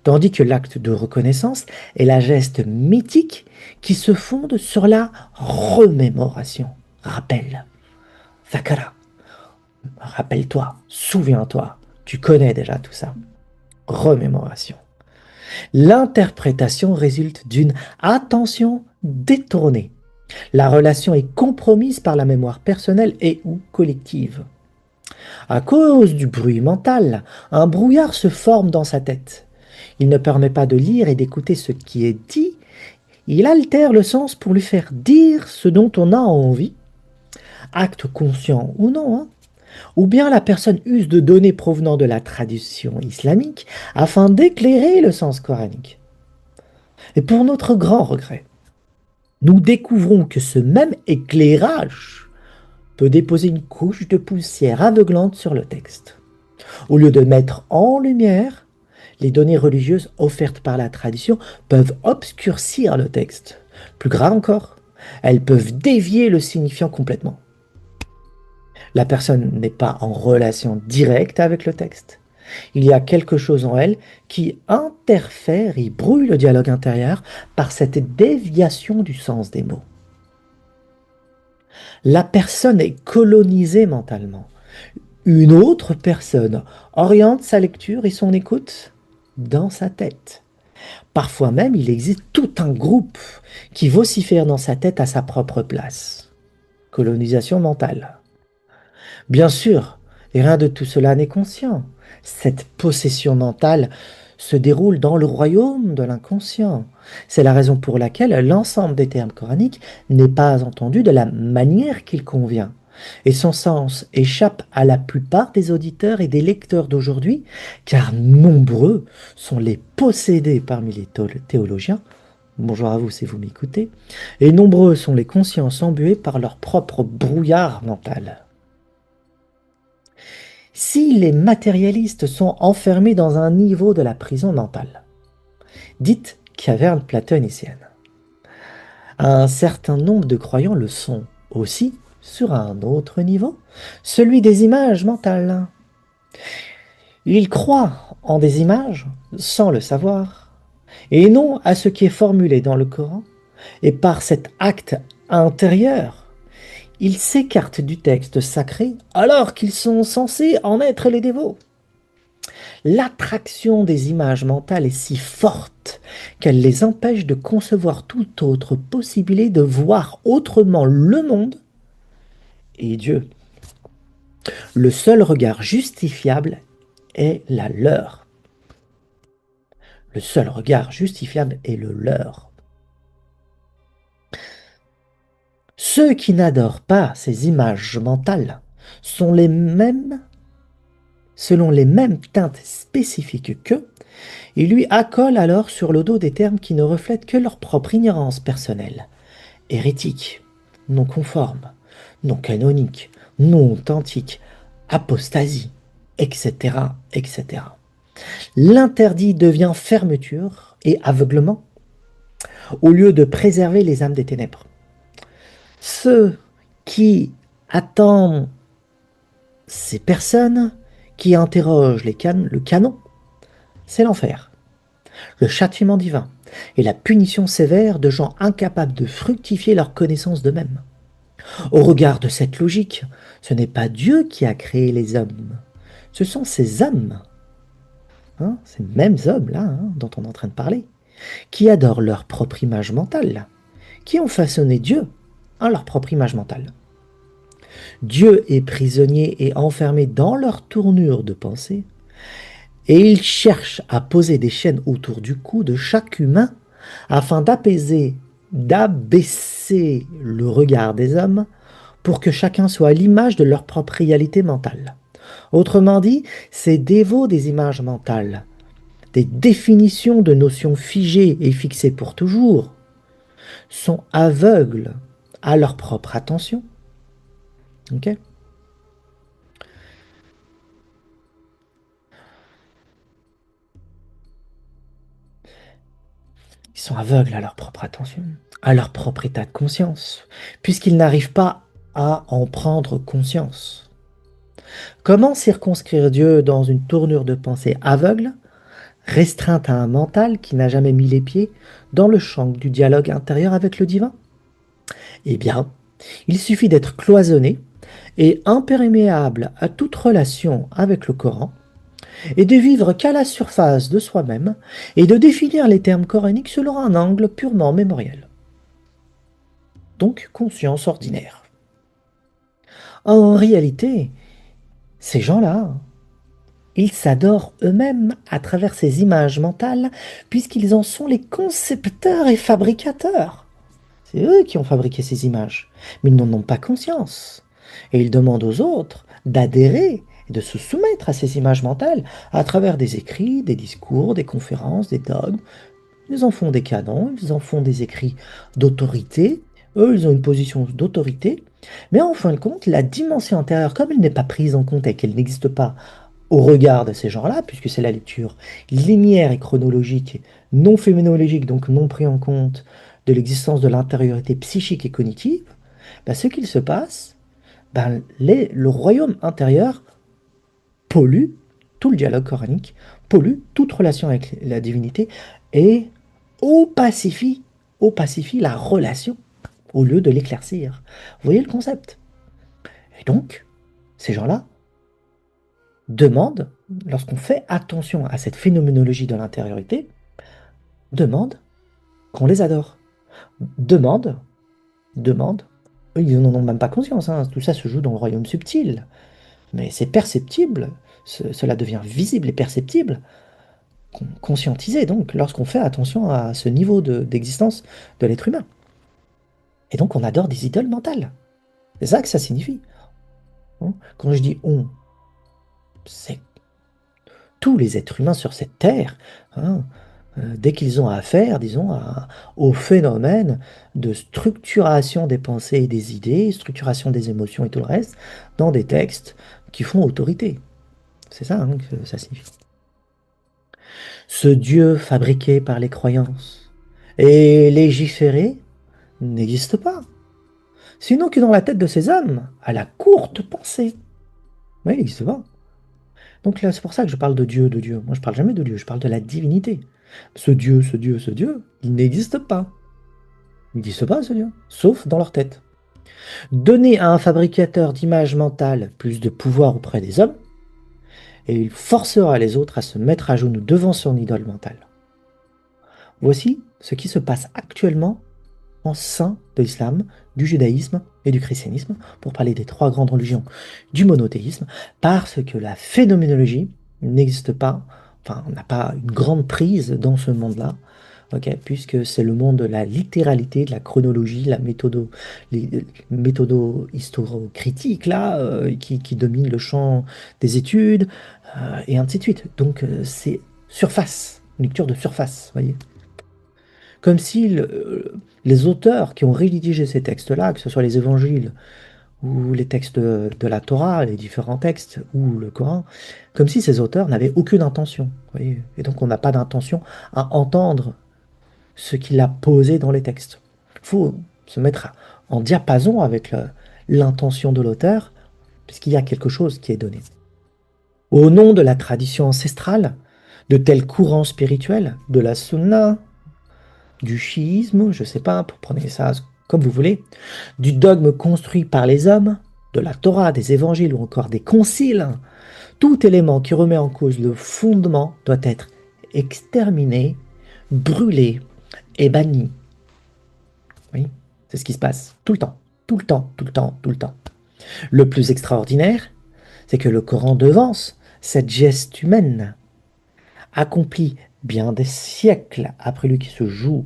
Tandis que l'acte de reconnaissance est la geste mythique qui se fonde sur la remémoration. Rappel. Zakara. Rappelle-toi, souviens-toi, tu connais déjà tout ça. Remémoration. L'interprétation résulte d'une attention détournée. La relation est compromise par la mémoire personnelle et ou collective. À cause du bruit mental, un brouillard se forme dans sa tête. Il ne permet pas de lire et d'écouter ce qui est dit. Il altère le sens pour lui faire dire ce dont on a envie, acte conscient ou non, ou bien la personne use de données provenant de la tradition islamique afin d'éclairer le sens coranique. Et pour notre grand regret, nous découvrons que ce même éclairage peut déposer une couche de poussière aveuglante sur le texte. Au lieu de mettre en lumière, les données religieuses offertes par la tradition peuvent obscurcir le texte. Plus grave encore, elles peuvent dévier le signifiant complètement. La personne n'est pas en relation directe avec le texte. Il y a quelque chose en elle qui interfère et brouille le dialogue intérieur par cette déviation du sens des mots. La personne est colonisée mentalement. Une autre personne oriente sa lecture et son écoute dans sa tête. Parfois même, il existe tout un groupe qui vocifère dans sa tête à sa propre place. Colonisation mentale. Bien sûr, rien de tout cela n'est conscient. Cette possession mentale se déroule dans le royaume de l'inconscient. C'est la raison pour laquelle l'ensemble des termes coraniques n'est pas entendu de la manière qu'il convient. Et son sens échappe à la plupart des auditeurs et des lecteurs d'aujourd'hui, car nombreux sont les possédés parmi les théologiens, bonjour à vous si vous m'écoutez, et nombreux sont les consciences embuées par leur propre brouillard mental. Si les matérialistes sont enfermés dans un niveau de la prison mentale, dite caverne platonicienne, un certain nombre de croyants le sont aussi sur un autre niveau, celui des images mentales. Ils croient en des images sans le savoir, et non à ce qui est formulé dans le Coran, et par cet acte intérieur, ils s'écartent du texte sacré alors qu'ils sont censés en être les dévots. L'attraction des images mentales est si forte qu'elle les empêche de concevoir toute autre possibilité de voir autrement le monde et Dieu. Le seul regard justifiable est la leur. Le seul regard justifiable est le leur. Ceux qui n'adorent pas ces images mentales sont les mêmes, selon les mêmes teintes spécifiques qu'eux, et lui accolent alors sur le dos des termes qui ne reflètent que leur propre ignorance personnelle. Hérétique, non conforme, non canonique, non authentique, apostasie, etc., etc. L'interdit devient fermeture et aveuglement au lieu de préserver les âmes des ténèbres. Ceux qui attendent ces personnes qui interrogent le canon, c'est l'enfer, le châtiment divin et la punition sévère de gens incapables de fructifier leur connaissance d'eux-mêmes. Au regard de cette logique, ce n'est pas Dieu qui a créé les hommes, ce sont ces hommes, ces mêmes hommes-là dont on est en train de parler, qui adorent leur propre image mentale, qui ont façonné Dieu à leur propre image mentale. Dieu est prisonnier et enfermé dans leur tournure de pensée, et il cherche à poser des chaînes autour du cou de chaque humain afin d'abaisser le regard des hommes pour que chacun soit à l'image de leur propre réalité mentale. Autrement dit, ces dévots des images mentales, des définitions de notions figées et fixées pour toujours, sont aveugles à leur propre attention. Ok ? Ils sont aveugles à leur propre attention, à leur propre état de conscience, puisqu'ils n'arrivent pas à en prendre conscience. Comment circonscrire Dieu dans une tournure de pensée aveugle, restreinte à un mental qui n'a jamais mis les pieds dans le champ du dialogue intérieur avec le divin? Eh bien, il suffit d'être cloisonné et imperméable à toute relation avec le Coran, et de vivre qu'à la surface de soi-même, et de définir les termes coraniques selon un angle purement mémoriel. Donc, conscience ordinaire. En réalité, ces gens-là, ils s'adorent eux-mêmes à travers ces images mentales, puisqu'ils en sont les concepteurs et fabricateurs. C'est eux qui ont fabriqué ces images, mais ils n'en ont pas conscience. Et ils demandent aux autres d'adhérer et de se soumettre à ces images mentales à travers des écrits, des discours, des conférences, des dogmes. Ils en font des canons, ils en font des écrits d'autorité. Eux, ils ont une position d'autorité. Mais en fin de compte, la dimension intérieure, comme elle n'est pas prise en compte et qu'elle n'existe pas au regard de ces gens-là, puisque c'est la lecture linéaire et chronologique, non phénoménologique, donc non pris en compte de l'existence de l'intériorité psychique et cognitive, ce qu'il se passe, le royaume intérieur pollue tout le dialogue coranique, pollue toute relation avec la divinité et opacifie la relation au lieu de l'éclaircir. Vous voyez le concept? Et donc, ces gens-là demandent, lorsqu'on fait attention à cette phénoménologie de l'intériorité, demandent qu'on les adore. Demandent, ils n'en ont même pas conscience, tout ça se joue dans le royaume subtil. Mais c'est perceptible, cela devient visible et perceptible, conscientisé donc, lorsqu'on fait attention à ce niveau d'existence de l'être humain. Et donc on adore des idoles mentales. C'est ça que ça signifie. Quand je dis on, c'est tous les êtres humains sur cette terre, dès qu'ils ont affaire, disons, au phénomène de structuration des pensées et des idées, structuration des émotions et tout le reste, dans des textes qui font autorité. C'est ça que ça signifie. Ce Dieu fabriqué par les croyances et légiféré n'existe pas. Sinon que dans la tête de ces hommes, à la courte pensée. Mais il n'existe pas. Donc là, c'est pour ça que je parle de Dieu, de Dieu. Moi, je parle jamais de Dieu, je parle de la divinité. Ce Dieu, il n'existe pas. Il n'existe pas, ce Dieu, sauf dans leur tête. Donner à un fabricateur d'images mentales plus de pouvoir auprès des hommes, et il forcera les autres à se mettre à genoux devant son idole mentale. Voici ce qui se passe actuellement en sein de l'islam, du judaïsme et du christianisme, pour parler des trois grandes religions du monothéisme, parce que la phénoménologie n'existe pas, enfin, on n'a pas une grande prise dans ce monde-là, puisque c'est le monde de la littéralité, de la chronologie, les méthodo historiocritique là, qui domine le champ des études, et ainsi de suite. Donc c'est surface, une lecture de surface, voyez. Comme si les auteurs qui ont rédigé ces textes-là, que ce soit les évangiles ou les textes de la Torah, les différents textes, ou le Coran, comme si ces auteurs n'avaient aucune intention, voyez. Et donc on n'a pas d'intention à entendre ce qu'il a posé dans les textes. Il faut se mettre en diapason avec l'intention de l'auteur, puisqu'il y a quelque chose qui est donné. Au nom de la tradition ancestrale, de tels courants spirituels, de la sunna, du chiisme, je sais pas, vous prenez ça comme vous voulez, du dogme construit par les hommes, de la Torah, des évangiles ou encore des conciles, tout élément qui remet en cause le fondement doit être exterminé, brûlé et banni. Oui, c'est ce qui se passe tout le temps, tout le temps, tout le temps, tout le temps. Le plus extraordinaire, c'est que le Coran devance cette geste humaine, accomplie bien des siècles après lui, qui se joue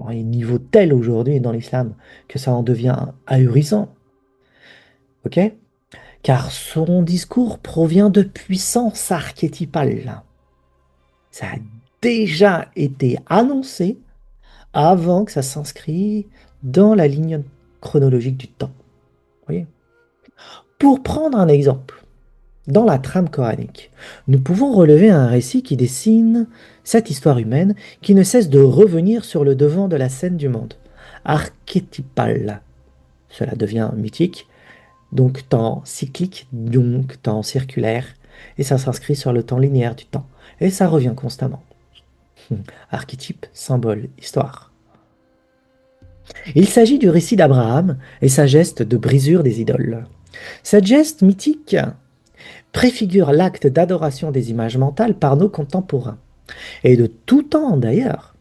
à un niveau tel aujourd'hui dans l'islam que ça en devient ahurissant. Ok? Car son discours provient de puissance archétypale. Ça a déjà été annoncé avant que ça s'inscrive dans la ligne chronologique du temps. Vous voyez? Pour prendre un exemple, dans la trame coranique, nous pouvons relever un récit qui dessine cette histoire humaine qui ne cesse de revenir sur le devant de la scène du monde. Archétypal. Cela devient mythique, donc temps cyclique, donc temps circulaire, et ça s'inscrit sur le temps linéaire du temps. Et ça revient constamment. Archétype, symbole, histoire. Il s'agit du récit d'Abraham et sa geste de brisure des idoles. Cette geste mythique préfigure l'acte d'adoration des images mentales par nos contemporains, et de tout temps d'ailleurs,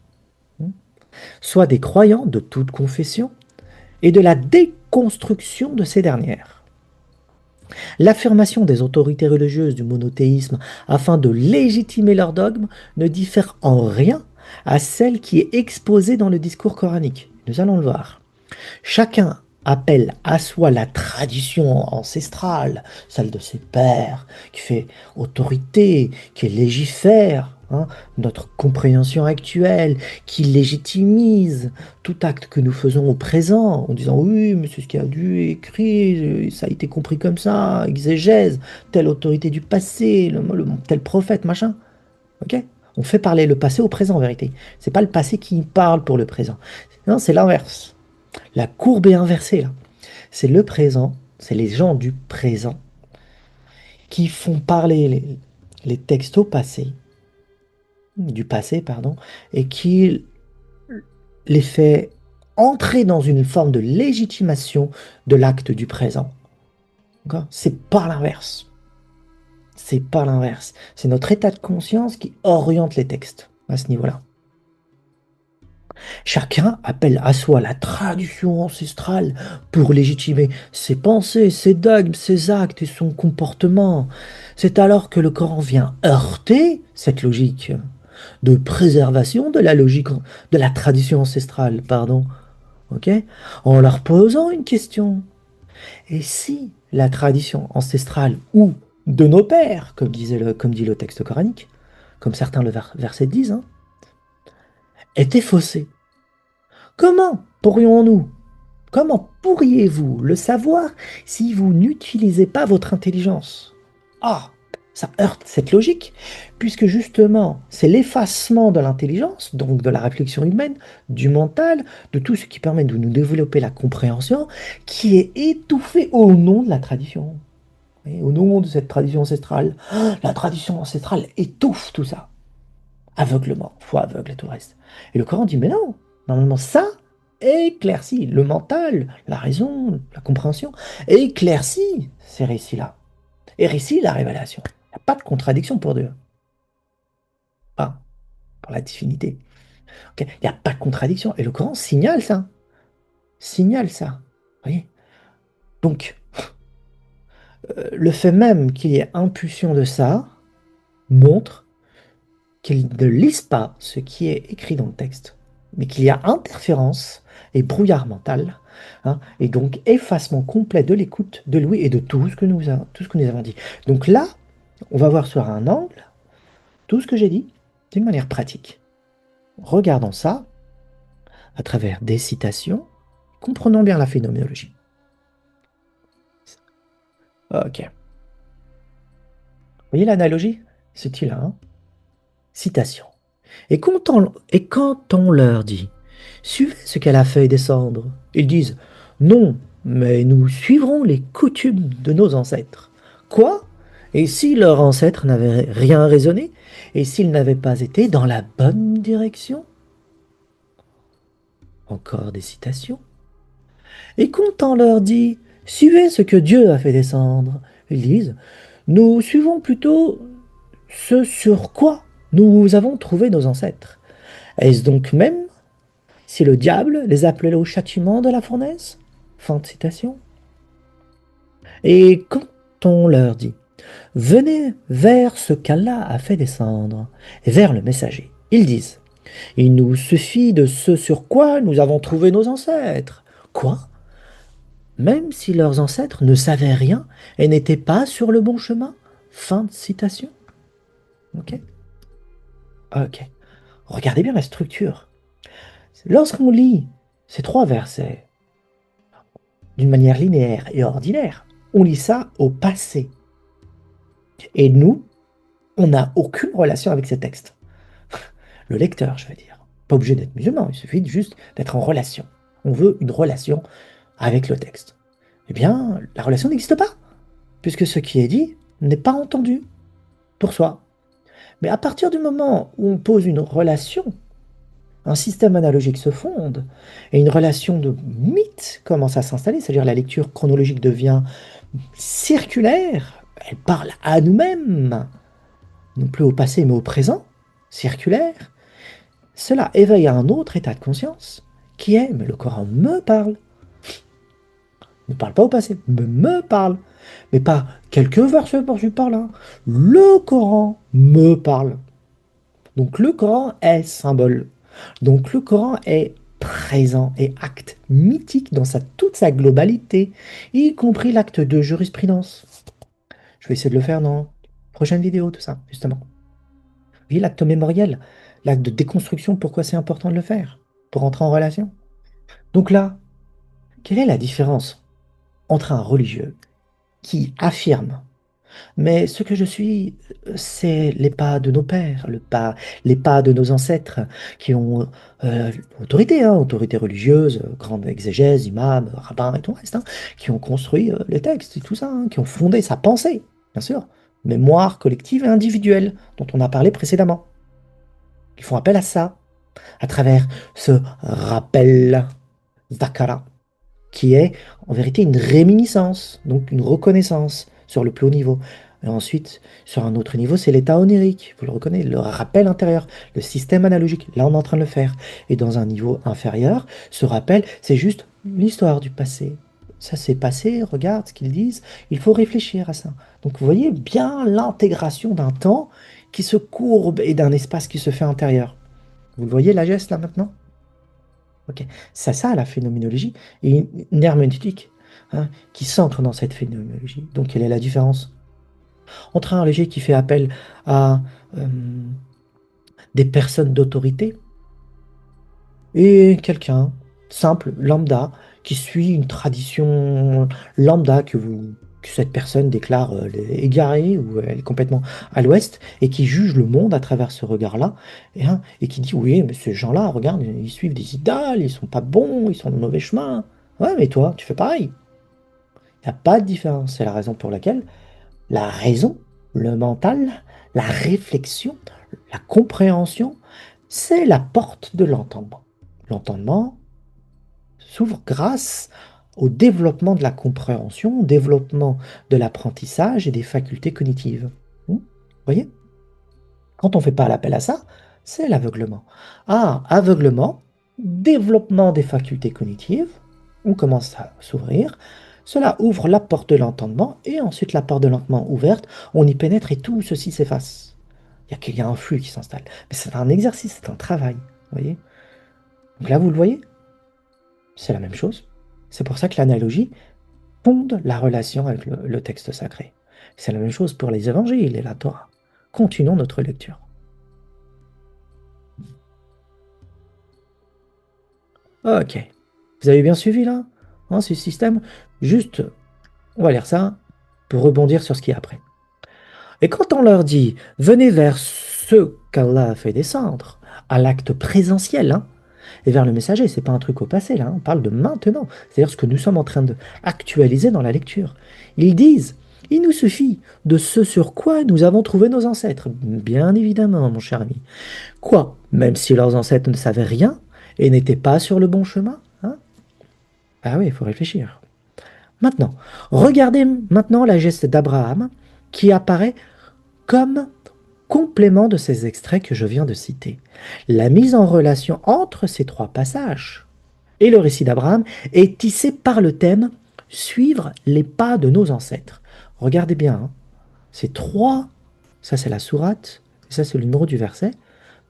soit des croyants de toute confession, et de la déconstruction de ces dernières. L'affirmation des autorités religieuses du monothéisme afin de légitimer leur dogme ne diffère en rien à celle qui est exposée dans le discours coranique. Nous allons le voir. Chacun appelle à soi la tradition ancestrale, celle de ses pères, qui fait autorité, qui légifère, notre compréhension actuelle, qui légitimise tout acte que nous faisons au présent, en disant oui, mais c'est ce qui a dû écrit, ça a été compris comme ça, exégèse, telle autorité du passé, tel prophète, machin. Ok? On fait parler le passé au présent en vérité. C'est pas le passé qui parle pour le présent. Non, c'est l'inverse. La courbe est inversée là. C'est le présent, c'est les gens du présent qui font parler les textes au passé, du passé, pardon, et qui les fait entrer dans une forme de légitimation de l'acte du présent. C'est pas l'inverse. C'est pas l'inverse. C'est notre état de conscience qui oriente les textes à ce niveau-là. Chacun appelle à soi la tradition ancestrale pour légitimer ses pensées, ses dogmes, ses actes et son comportement. C'est alors que le Coran vient heurter cette logique de préservation de la logique de la tradition ancestrale, pardon, ok, en leur posant une question. Et si la tradition ancestrale ou de nos pères, comme dit le texte coranique, comme certains le verset disent, était faussée? Comment pourriez-vous le savoir si vous n'utilisez pas votre intelligence? Ah, ça heurte cette logique, puisque justement, c'est l'effacement de l'intelligence, donc de la réflexion humaine, du mental, de tout ce qui permet de nous développer la compréhension, qui est étouffé au nom de la tradition. Et au nom de cette tradition ancestrale. La tradition ancestrale étouffe tout ça. Aveuglement, foi aveugle et tout le reste. Et le Coran dit, mais non, normalement ça éclaircit le mental, la raison, la compréhension, éclaircit ces récits-là. Et récit la révélation. Il n'y a pas de contradiction pour Dieu. Pas pour la divinité. Ok, il n'y a pas de contradiction. Et le Coran signale ça. Signale ça. Vous voyez? Donc, le fait même qu'il y ait impulsion de ça montre qu'ils ne lisent pas ce qui est écrit dans le texte, mais qu'il y a interférence et brouillard mental, hein, et donc effacement complet de l'écoute de Louis et de tout ce que nous avons dit. Donc là, on va voir sur un angle tout ce que j'ai dit d'une manière pratique. Regardons ça à travers des citations, comprenons bien la phénoménologie. Ok. Vous voyez l'analogie? C'est là, hein? Citation. Et quand on leur dit, suivez ce qu'elle a fait descendre, ils disent, non, mais nous suivrons les coutumes de nos ancêtres. Quoi? Et si leurs ancêtres n'avaient rien raisonné? Et s'ils n'avaient pas été dans la bonne direction? Encore des citations. Et quand on leur dit, suivez ce que Dieu a fait descendre, ils disent, nous suivons plutôt ce sur quoi nous avons trouvé nos ancêtres. Est-ce donc même si le diable les appelait au châtiment de la fournaise? Fin de citation. Et quand on leur dit, venez vers ce qu'Allah a fait descendre, et vers le messager, ils disent, il nous suffit de ce sur quoi nous avons trouvé nos ancêtres. Quoi? Même si leurs ancêtres ne savaient rien et n'étaient pas sur le bon chemin? Fin de citation. Ok? Ok. Regardez bien la structure. Lorsqu'on lit ces trois versets d'une manière linéaire et ordinaire, on lit ça au passé. Et nous, on n'a aucune relation avec ces textes. Le lecteur, je veux dire. Pas obligé d'être musulman, il suffit juste d'être en relation. On veut une relation avec le texte. Eh bien, la relation n'existe pas, puisque ce qui est dit n'est pas entendu pour soi. Mais à partir du moment où on pose une relation, un système analogique se fonde, et une relation de mythe commence à s'installer, c'est-à-dire la lecture chronologique devient circulaire, elle parle à nous-mêmes, non plus au passé mais au présent, circulaire, cela éveille un autre état de conscience qui est, mais le Coran me parle, ne parle pas au passé, me parle, mais pas quelques versets par-ci par-là, le Coran me parle. Donc le Coran est symbole, donc le Coran est présent et acte mythique dans toute sa globalité, y compris l'acte de jurisprudence. Je vais essayer de le faire dans la prochaine vidéo, tout ça, justement. Oui, l'acte mémoriel, l'acte de déconstruction, pourquoi c'est important de le faire? Pour entrer en relation. Donc là, quelle est la différence entre un religieux qui affirme mais ce que je suis, c'est les pas de nos pères, les pas de nos ancêtres qui ont autorité, hein, autorité religieuse, grande exégèse, imam, rabbin et tout le reste, hein, qui ont construit les textes et tout ça, hein, qui ont fondé sa pensée, bien sûr. Mémoire collective et individuelle, dont on a parlé précédemment. Ils font appel à ça, à travers ce rappel, zakara, qui est en vérité une réminiscence, donc une reconnaissance sur le plus haut niveau. Et ensuite, sur un autre niveau, c'est l'état onirique, vous le reconnaissez, le rappel intérieur, le système analogique. Là, on est en train de le faire. Et dans un niveau inférieur, ce rappel, c'est juste l'histoire du passé. Ça s'est passé, regarde ce qu'ils disent, il faut réfléchir à ça. Donc vous voyez bien l'intégration d'un temps qui se courbe et d'un espace qui se fait intérieur. Vous le voyez la geste là maintenant? Ok, c'est ça la phénoménologie et une herméneutique, hein, qui s'ancre dans cette phénoménologie. Donc quelle est la différence entre un religieux qui fait appel à des personnes d'autorité et quelqu'un simple, lambda, qui suit une tradition lambda que cette personne déclare égarée ou elle est complètement à l'ouest et qui juge le monde à travers ce regard-là et qui dit oui, mais ces gens-là, regarde, ils suivent des idéaux, ils sont pas bons, ils sont de mauvais chemin. Ouais, mais toi, tu fais pareil. Il n'y a pas de différence. C'est la raison pour laquelle la raison, le mental, la réflexion, la compréhension, c'est la porte de l'entendement. L'entendement s'ouvre grâce au développement de la compréhension, au développement de l'apprentissage et des facultés cognitives. Vous voyez? Quand on ne fait pas l'appel à ça, c'est l'aveuglement. Ah, aveuglement, développement des facultés cognitives, on commence à s'ouvrir, cela ouvre la porte de l'entendement, et ensuite la porte de l'entendement ouverte, on y pénètre et tout ceci s'efface. qu'il y a un flux qui s'installe. Mais c'est un exercice, c'est un travail, vous voyez? Donc là, vous le voyez, c'est la même chose. C'est pour ça que l'analogie fonde la relation avec le texte sacré. C'est la même chose pour les évangiles et la Torah. Continuons notre lecture. Ok. Vous avez bien suivi là, hein, ce système? Juste, on va lire ça pour rebondir sur ce qui est après. Et quand on leur dit, venez vers ce qu'Allah a fait descendre, à l'acte présentiel, hein, et vers le messager, c'est pas un truc au passé, là, hein, on parle de maintenant, c'est-à-dire ce que nous sommes en train d'actualiser dans la lecture. Ils disent, il nous suffit de ce sur quoi nous avons trouvé nos ancêtres. Bien évidemment, mon cher ami. Quoi? Même si leurs ancêtres ne savaient rien et n'étaient pas sur le bon chemin, hein? Ah oui, il faut réfléchir. Maintenant, regardez maintenant la geste d'Abraham qui apparaît comme complément de ces extraits que je viens de citer. La mise en relation entre ces trois passages et le récit d'Abraham est tissée par le thème suivre les pas de nos ancêtres. Regardez bien, hein, c'est trois, ça c'est la sourate, et ça c'est le numéro du verset,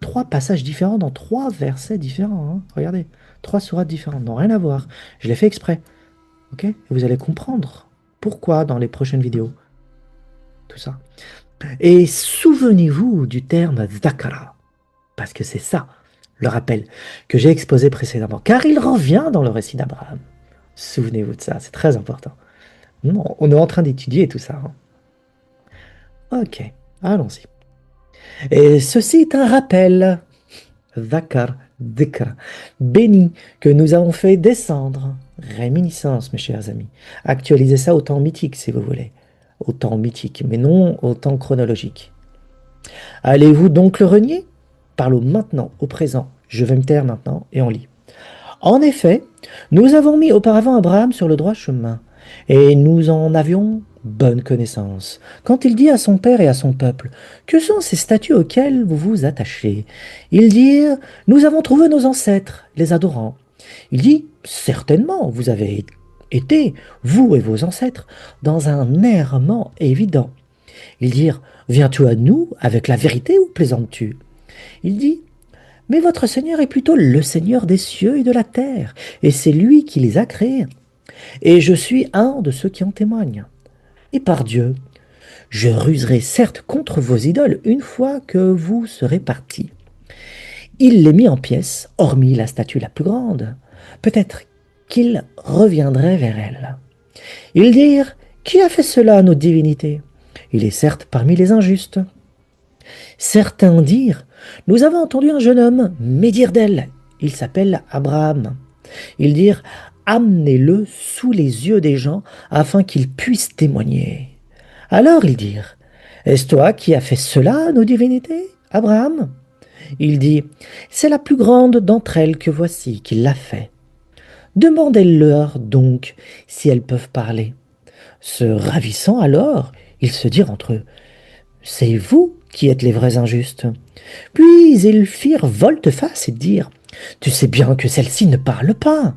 trois passages différents dans trois versets différents. Hein. Regardez, trois sourates différentes, n'ont rien à voir. Je l'ai fait exprès, ok? Et vous allez comprendre pourquoi dans les prochaines vidéos. Tout ça. Et souvenez-vous du terme Zakara, parce que c'est ça, le rappel que j'ai exposé précédemment, car il revient dans le récit d'Abraham. Souvenez-vous de ça, c'est très important. On est en train d'étudier tout ça. Hein. Ok, allons-y. Et ceci est un rappel, Zakar, Dhikr, béni, que nous avons fait descendre. Réminiscence, mes chers amis. Actualisez ça au temps mythique, si vous voulez. Au temps mythique, mais non au temps chronologique. Allez-vous donc le renier? Parlons maintenant, au présent. Je vais me taire maintenant et on lit. En effet, nous avons mis auparavant Abraham sur le droit chemin, et nous en avions bonne connaissance. Quand il dit à son père et à son peuple, que sont ces statues auxquelles vous vous attachez? Ils dirent, nous avons trouvé nos ancêtres, les adorant. Il dit, certainement, vous avez été, vous et vos ancêtres, dans un errement évident. Ils dirent, viens-tu à nous avec la vérité ou plaisantes-tu? Il dit, mais votre Seigneur est plutôt le Seigneur des cieux et de la terre, et c'est lui qui les a créés. Et je suis un de ceux qui en témoignent. Et par Dieu, je ruserai certes contre vos idoles une fois que vous serez partis. Il les mit en pièces, hormis la statue la plus grande. Peut-être qu'il reviendrait vers elle. Ils dirent, qui a fait cela à nos divinités? Il est certes parmi les injustes. Certains dirent, nous avons entendu un jeune homme médire d'elle. Il s'appelle Abraham. Ils dirent, amenez-le sous les yeux des gens afin qu'ils puissent témoigner. Alors ils dirent, est-ce toi qui as fait cela à nos divinités, Abraham? Il dit, c'est la plus grande d'entre elles que voici qui l'a fait. Demandez-leur donc si elles peuvent parler. Se ravissant alors, ils se dirent entre eux, c'est vous qui êtes les vrais injustes. Puis ils firent volte-face et dirent, tu sais bien que celle-ci ne parle pas.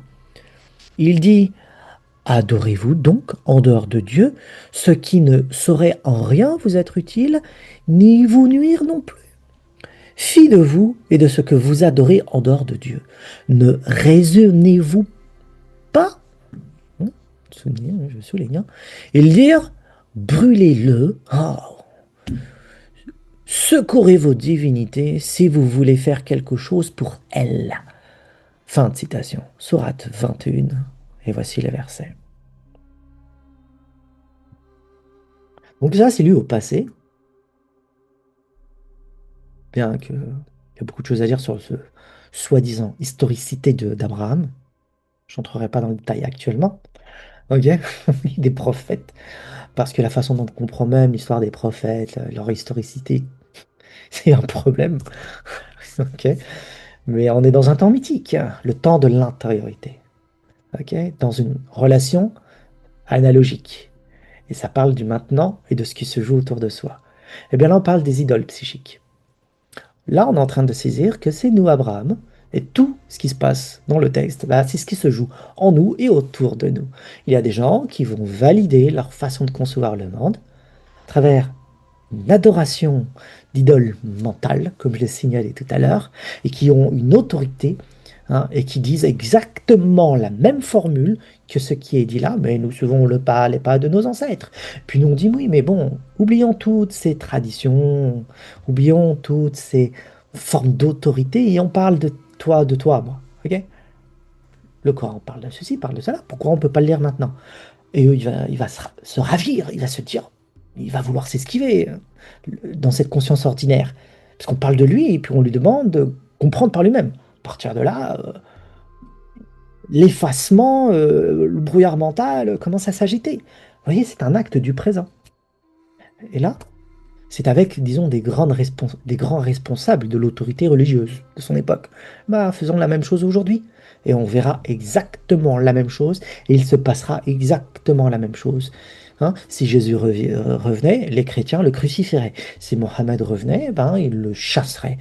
Il dit, adorez-vous donc en dehors de Dieu ce qui ne saurait en rien vous être utile, ni vous nuire non plus. Fi de vous et de ce que vous adorez en dehors de Dieu. Ne raisonnez-vous pas, je souligne, ils dirent, brûlez-le, secourez vos divinités si vous voulez faire quelque chose pour elles. Fin de citation. Sourate 21, et voici les versets. Donc ça, c'est lu au passé, bien qu'il y a beaucoup de choses à dire sur ce soi-disant historicité d'Abraham. Je n'entrerai pas dans le détail actuellement. Ok, des prophètes, parce que la façon dont on comprend même l'histoire des prophètes, leur historicité, c'est un problème. Ok, mais on est dans un temps mythique, hein, le temps de l'intériorité. Ok, dans une relation analogique. Et ça parle du maintenant et de ce qui se joue autour de soi. Et bien là, on parle des idoles psychiques. Là, on est en train de saisir que c'est nous, Abraham, et tout ce qui se passe dans le texte, bah, c'est ce qui se joue en nous et autour de nous. Il y a des gens qui vont valider leur façon de concevoir le monde à travers adoration d'idoles mentales, comme je l'ai signalé tout à l'heure, et qui ont une autorité, hein, et qui disent exactement la même formule que ce qui est dit là, mais nous suivons les pas de nos ancêtres. Puis nous on dit oui, mais bon, oublions toutes ces traditions, oublions toutes ces formes d'autorité, et on parle de toi, moi. Ok? Le Coran parle de ceci, parle de cela. Pourquoi on ne peut pas le lire maintenant? Et eux, il va se ravir, il va se dire, il va vouloir s'esquiver dans cette conscience ordinaire. Parce qu'on parle de lui et puis on lui demande de comprendre par lui-même. À partir de là, l'effacement, le brouillard mental commence à s'agiter. Vous voyez, c'est un acte du présent. Et là, c'est avec, disons, des grands responsables de l'autorité religieuse de son époque. Bah, faisons la même chose aujourd'hui. Et on verra exactement la même chose, et il se passera exactement la même chose. Hein, si Jésus revenait, les chrétiens le crucifieraient. Si Mohammed revenait, ben, ils le chasseraient.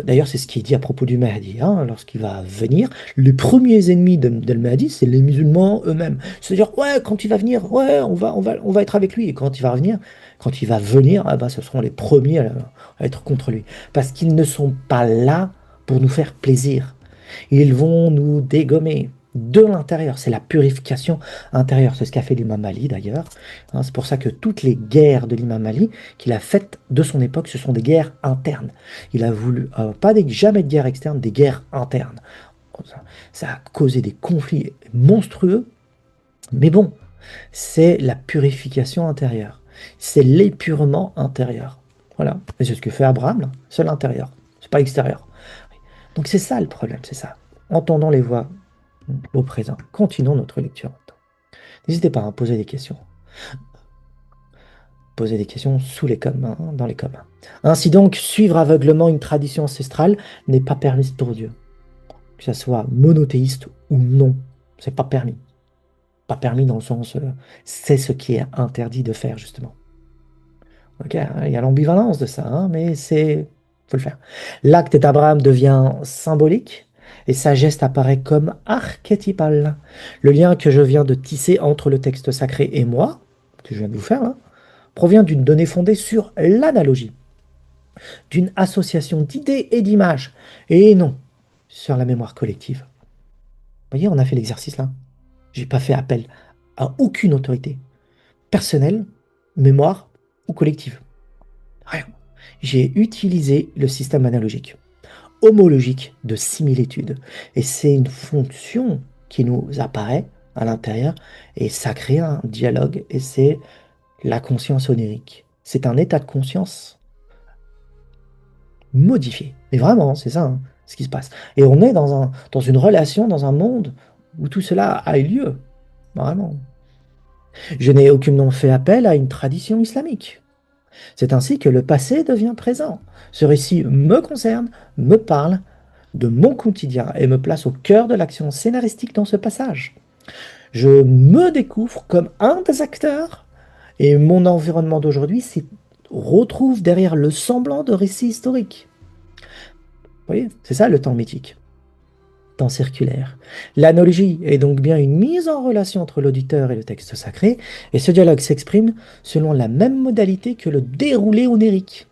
D'ailleurs, c'est ce qui est dit à propos du Mahdi. Hein, lorsqu'il va venir, les premiers ennemis de le Mahdi, c'est les musulmans eux-mêmes. C'est-à-dire, ouais, quand il va venir, ouais, on va être avec lui. Et quand il va revenir, quand il va venir, ah ben, ce seront les premiers à être contre lui. Parce qu'ils ne sont pas là pour nous faire plaisir. Ils vont nous dégommer de l'intérieur. C'est la purification intérieure. C'est ce qu'a fait l'imam Ali d'ailleurs. Hein, c'est pour ça que toutes les guerres de l'imam Ali qu'il a faites de son époque, ce sont des guerres internes. Il a voulu, jamais de guerre externe, des guerres internes. Ça a causé des conflits monstrueux. Mais bon, c'est la purification intérieure. C'est l'épurement intérieur. Voilà. Et c'est ce que fait Abraham, là. C'est l'intérieur. C'est pas l'extérieur. Donc c'est ça le problème, c'est ça. Entendons les voix au présent. Continuons notre lecture. N'hésitez pas à poser des questions. Posez des questions sous les communs, dans les communs. Ainsi donc, suivre aveuglement une tradition ancestrale n'est pas permis pour Dieu. Que ça soit monothéiste ou non, c'est pas permis. Pas permis dans le sens, c'est ce qui est interdit de faire, justement. Ok, il y a l'ambivalence de ça, hein, mais faut le faire. L'acte d'Abraham devient symbolique et sa geste apparaît comme archétypal. Le lien que je viens de tisser entre le texte sacré et moi, que je viens de vous faire, hein, provient d'une donnée fondée sur l'analogie, d'une association d'idées et d'images, et non sur la mémoire collective. Vous voyez, on a fait l'exercice là. J'ai pas fait appel à aucune autorité, personnelle, mémoire ou collective. Rien. J'ai utilisé le système analogique, homologique de similitude. Et c'est une fonction qui nous apparaît à l'intérieur et ça crée un dialogue et c'est la conscience onirique. C'est un état de conscience modifié. Mais vraiment, c'est ça, hein, ce qui se passe. Et on est dans une relation, dans un monde où tout cela a eu lieu. Vraiment. Je n'ai aucunement fait appel à une tradition islamique. C'est ainsi que le passé devient présent. Ce récit me concerne, me parle de mon quotidien et me place au cœur de l'action scénaristique dans ce passage. Je me découvre comme un des acteurs et mon environnement d'aujourd'hui s'y retrouve derrière le semblant de récit historique. Vous voyez, c'est ça le temps mythique, temps circulaire. L'analogie est donc bien une mise en relation entre l'auditeur et le texte sacré, et ce dialogue s'exprime selon la même modalité que le déroulé onérique.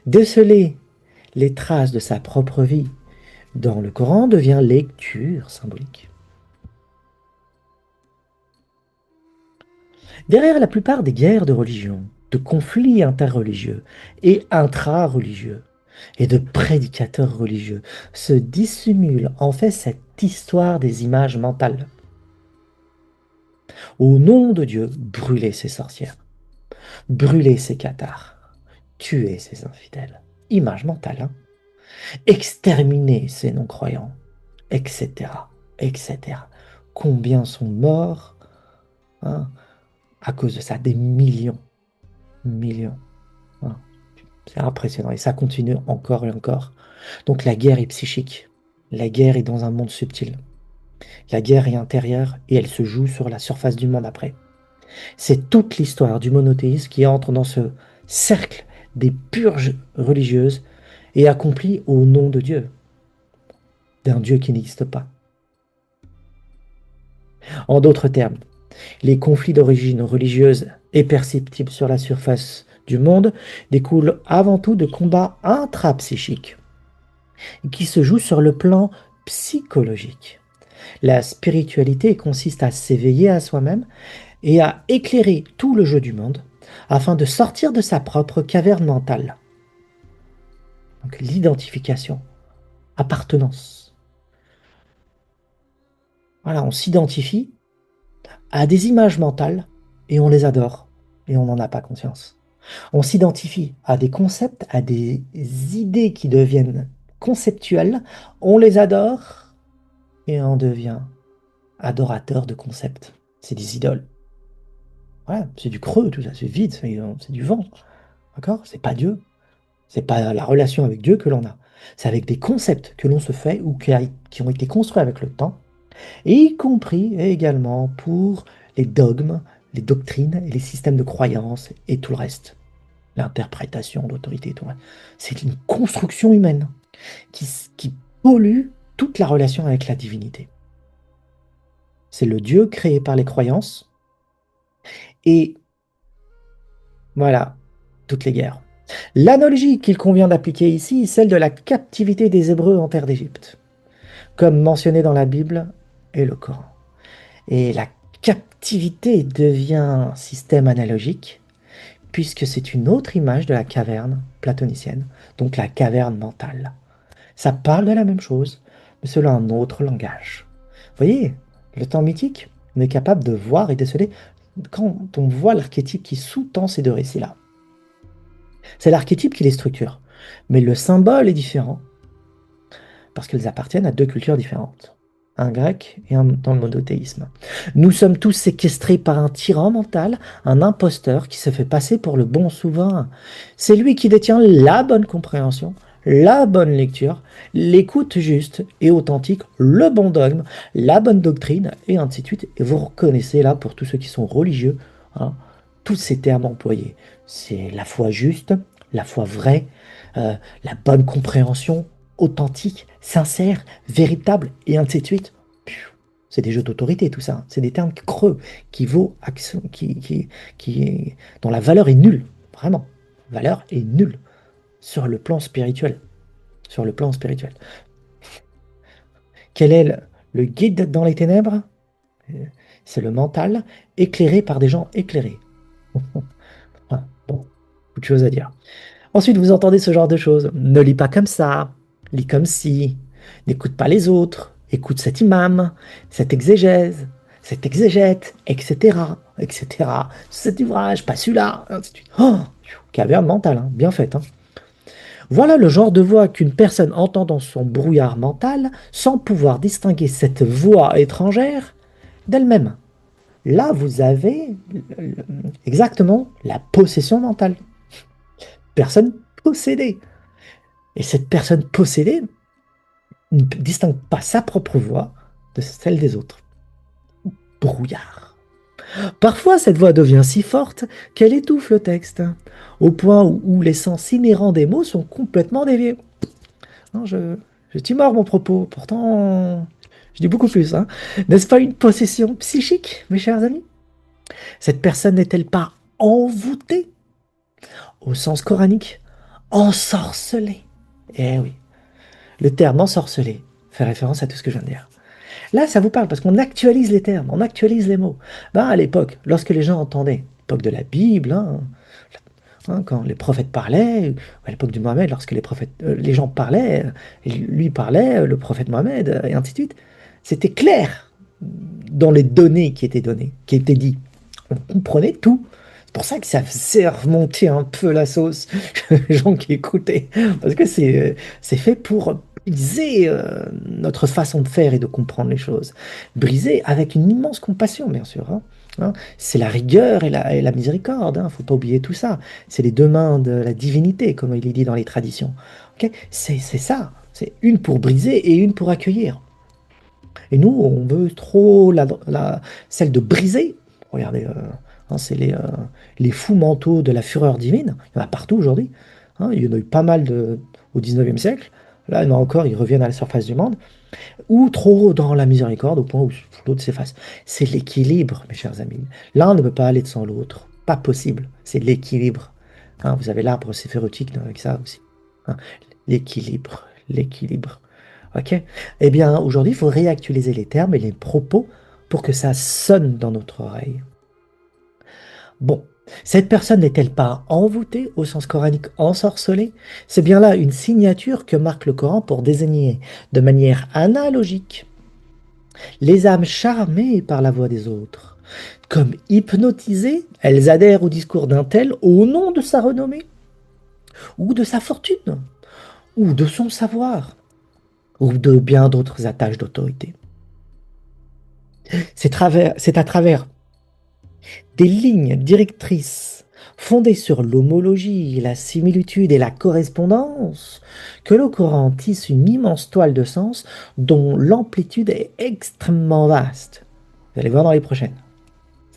Déceler les traces de sa propre vie dans le Coran devient lecture symbolique. Derrière la plupart des guerres de religion, de conflits interreligieux et intra-religieux, et de prédicateurs religieux, se dissimule en fait cette histoire des images mentales. Au nom de Dieu, brûlez ces sorcières, brûlez ces cathares, tuez ces infidèles. Image mentale, hein. Exterminez ces non-croyants, etc., etc. Combien sont morts, hein, à cause de ça? Des millions, millions. Hein. C'est impressionnant et ça continue encore et encore. Donc la guerre est psychique. La guerre est dans un monde subtil. La guerre est intérieure et elle se joue sur la surface du monde après. C'est toute l'histoire du monothéisme qui entre dans ce cercle des purges religieuses et accomplie au nom de Dieu, d'un Dieu qui n'existe pas. En d'autres termes, les conflits d'origine religieuse est perceptible sur la surface du monde découle avant tout de combats intrapsychiques qui se jouent sur le plan psychologique. La spiritualité consiste à s'éveiller à soi-même et à éclairer tout le jeu du monde afin de sortir de sa propre caverne mentale. Donc l'identification, appartenance. Voilà, on s'identifie à des images mentales et on les adore et on n'en a pas conscience. On s'identifie à des concepts, à des idées qui deviennent conceptuelles, on les adore et on devient adorateur de concepts. C'est des idoles. Voilà, c'est du creux, tout ça, c'est vide, c'est du vent. D'accord? C'est pas Dieu. C'est pas la relation avec Dieu que l'on a. C'est avec des concepts que l'on se fait ou qui ont été construits avec le temps, et y compris également pour les dogmes, les doctrines et les systèmes de croyances et tout le reste. L'interprétation, l'autorité, tout le reste. C'est une construction humaine qui pollue toute la relation avec la divinité. C'est le Dieu créé par les croyances et voilà, toutes les guerres. L'analogie qu'il convient d'appliquer ici est celle de la captivité des Hébreux en terre d'Égypte, comme mentionné dans la Bible et le Coran. Et la captivité devient un système analogique, puisque c'est une autre image de la caverne platonicienne, donc la caverne mentale. Ça parle de la même chose, mais selon un autre langage. Vous voyez, le temps mythique, on est capable de voir et de déceler quand on voit l'archétype qui sous-tend ces deux récits-là. C'est l'archétype qui les structure, mais le symbole est différent, parce qu'ils appartiennent à deux cultures différentes. Un grec et un dans le monothéisme. Nous sommes tous séquestrés par un tyran mental, un imposteur qui se fait passer pour le bon souverain. C'est lui qui détient la bonne compréhension, la bonne lecture, l'écoute juste et authentique, le bon dogme, la bonne doctrine, et ainsi de suite. Et vous reconnaissez là, pour tous ceux qui sont religieux, hein, tous ces termes employés. C'est la foi juste, la foi vraie, la bonne compréhension, authentique, sincère, véritable, et ainsi de suite. C'est des jeux d'autorité, tout ça. C'est des termes creux qui vaut action, dont la valeur est nulle. Vraiment. La valeur est nulle sur le plan spirituel. Sur le plan spirituel. Quel est le guide dans les ténèbres? C'est le mental, éclairé par des gens éclairés. Bon, beaucoup de choses à dire. Ensuite, vous entendez ce genre de choses. Ne lis pas comme ça, lis comme si. N'écoute pas les autres, écoute cet imam, cette exégèse, cet exégète, etc., etc. Cet ouvrage, pas celui-là. Oh, caverne mentale, hein, bien faite. Hein. Voilà le genre de voix qu'une personne entend dans son brouillard mental sans pouvoir distinguer cette voix étrangère d'elle-même. Là, vous avez exactement la possession mentale. Personne possédée. Et cette personne possédée ne distingue pas sa propre voix de celle des autres. Brouillard. Parfois, cette voix devient si forte qu'elle étouffe le texte, au point où les sens inhérents des mots sont complètement déviés. Non, je timore mon propos, pourtant, je dis beaucoup plus. Hein. N'est-ce pas une possession psychique, mes chers amis? Cette personne n'est-elle pas envoûtée, au sens coranique, ensorcelée? Eh oui, le terme ensorcelé fait référence à tout ce que je viens de dire. Là, ça vous parle parce qu'on actualise les termes, on actualise les mots. Ben, à l'époque, lorsque les gens entendaient, l'époque de la Bible, quand les prophètes parlaient, à l'époque de Mohammed, lorsque les gens parlaient, lui parlait, le prophète Mohammed, et ainsi de suite, c'était clair dans les données qui étaient données, qui étaient dites. On comprenait tout. C'est pour ça que ça faisait remonter un peu la sauce, les gens qui écoutaient, parce que c'est fait pour briser notre façon de faire et de comprendre les choses. Briser avec une immense compassion, bien sûr. Hein. C'est la rigueur et la miséricorde, hein, faut pas oublier tout ça. C'est les deux mains de la divinité, comme il est dit dans les traditions. Okay, c'est ça, c'est une pour briser et une pour accueillir. Et nous, on veut trop celle de briser. Regardez, hein, c'est les fous mentaux de la fureur divine. Il y en a partout aujourd'hui. Hein, il y en a eu pas mal au 19e siècle. Là, il y en a encore, ils reviennent à la surface du monde. Ou trop dans la miséricorde, au point où l'autre s'efface. C'est l'équilibre, mes chers amis. L'un ne peut pas aller sans l'autre. Pas possible. C'est l'équilibre. Hein, vous avez l'arbre séphérotique avec ça aussi. Hein, l'équilibre, l'équilibre. Ok? Eh bien, aujourd'hui, il faut réactualiser les termes et les propos pour que ça sonne dans notre oreille. Bon, cette personne n'est-elle pas envoûtée au sens coranique ensorcelée? C'est bien là une signature que marque le Coran pour désigner de manière analogique les âmes charmées par la voix des autres. Comme hypnotisées, elles adhèrent au discours d'un tel au nom de sa renommée, ou de sa fortune, ou de son savoir, ou de bien d'autres attaches d'autorité. C'est à travers des lignes directrices fondées sur l'homologie, la similitude et la correspondance que le Coran tisse une immense toile de sens dont l'amplitude est extrêmement vaste. Vous allez voir dans les prochaines.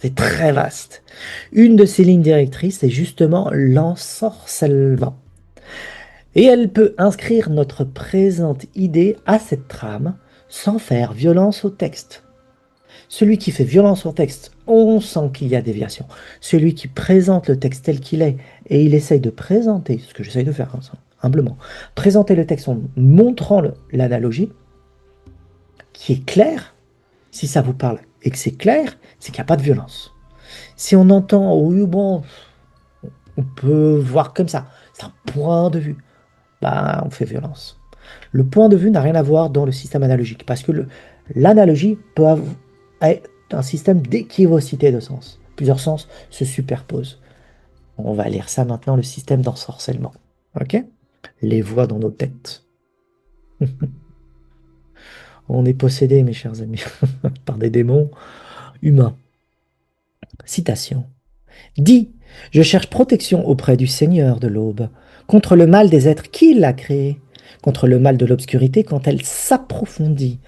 C'est très vaste. Une de ces lignes directrices est justement l'ensorcellement. Et elle peut inscrire notre présente idée à cette trame sans faire violence au texte. Celui qui fait violence au texte, on sent qu'il y a déviation. Celui qui présente le texte tel qu'il est, et il essaye de présenter, ce que j'essaye de faire, hein, humblement, présenter le texte en montrant l'analogie, qui est claire, si ça vous parle et que c'est clair, c'est qu'il n'y a pas de violence. Si on entend, oui, bon, on peut voir comme ça, c'est un point de vue, bah, on fait violence. Le point de vue n'a rien à voir dans le système analogique, parce que l'analogie peut être un système d'équivocité de sens. Plusieurs sens se superposent. On va lire ça maintenant, le système d'ensorcellement. Ok? Les voix dans nos têtes. On est possédé, mes chers amis, par des démons humains. Citation. Dis, je cherche protection auprès du Seigneur de l'aube, contre le mal des êtres qui l'a créé, contre le mal de l'obscurité quand elle s'approfondit,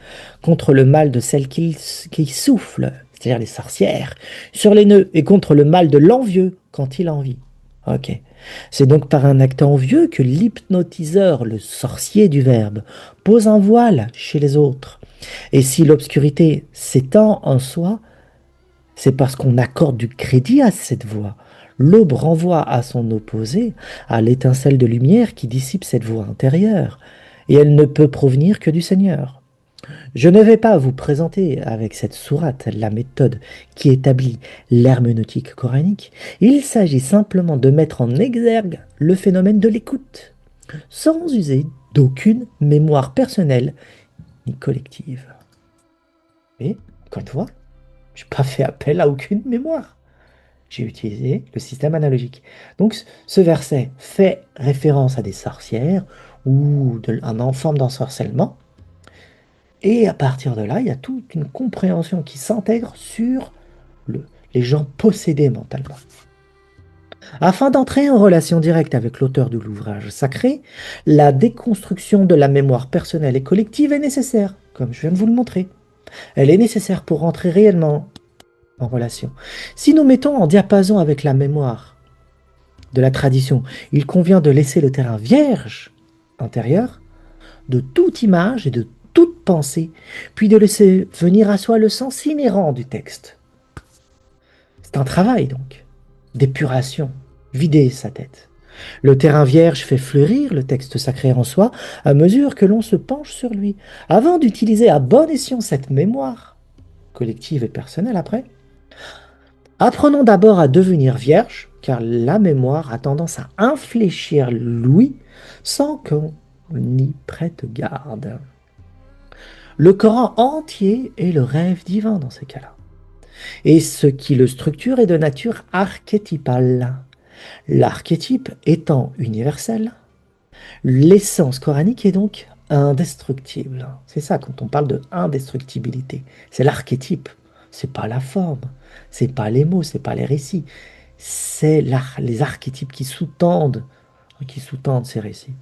contre le mal de celles qui soufflent, c'est-à-dire les sorcières, sur les nœuds, et contre le mal de l'envieux quand il envie. Ok. C'est donc par un acte envieux que l'hypnotiseur, le sorcier du verbe, pose un voile chez les autres. Et si l'obscurité s'étend en soi, c'est parce qu'on accorde du crédit à cette voix. L'aube renvoie à son opposé, à l'étincelle de lumière qui dissipe cette voix intérieure, et elle ne peut provenir que du Seigneur. Je ne vais pas vous présenter avec cette sourate la méthode qui établit l'herméneutique coranique. Il s'agit simplement de mettre en exergue le phénomène de l'écoute, sans user d'aucune mémoire personnelle ni collective. Et, encore une fois, je n'ai pas fait appel à aucune mémoire. J'ai utilisé le système analogique. Donc ce verset fait référence à des sorcières ou un enfant d'ensorcellement. Et à partir de là, il y a toute une compréhension qui s'intègre sur les gens possédés mentalement. Afin d'entrer en relation directe avec l'auteur de l'ouvrage sacré, la déconstruction de la mémoire personnelle et collective est nécessaire, comme je viens de vous le montrer. Elle est nécessaire pour entrer réellement en relation. Si nous mettons en diapason avec la mémoire de la tradition, il convient de laisser le terrain vierge intérieur de toute image et de toute pensée, puis de laisser venir à soi le sens inhérent du texte. C'est un travail donc, d'épuration, vider sa tête. Le terrain vierge fait fleurir le texte sacré en soi à mesure que l'on se penche sur lui, avant d'utiliser à bon escient cette mémoire, collective et personnelle après. Apprenons d'abord à devenir vierge, car la mémoire a tendance à infléchir l'ouïe sans qu'on y prête garde. Le Coran entier est le rêve divin dans ces cas-là. Et ce qui le structure est de nature archétypale. L'archétype étant universel, l'essence coranique est donc indestructible. C'est ça quand on parle de indestructibilité. C'est l'archétype, c'est pas la forme, c'est pas les mots, c'est pas les récits. C'est les archétypes qui sous-tendent ces récits.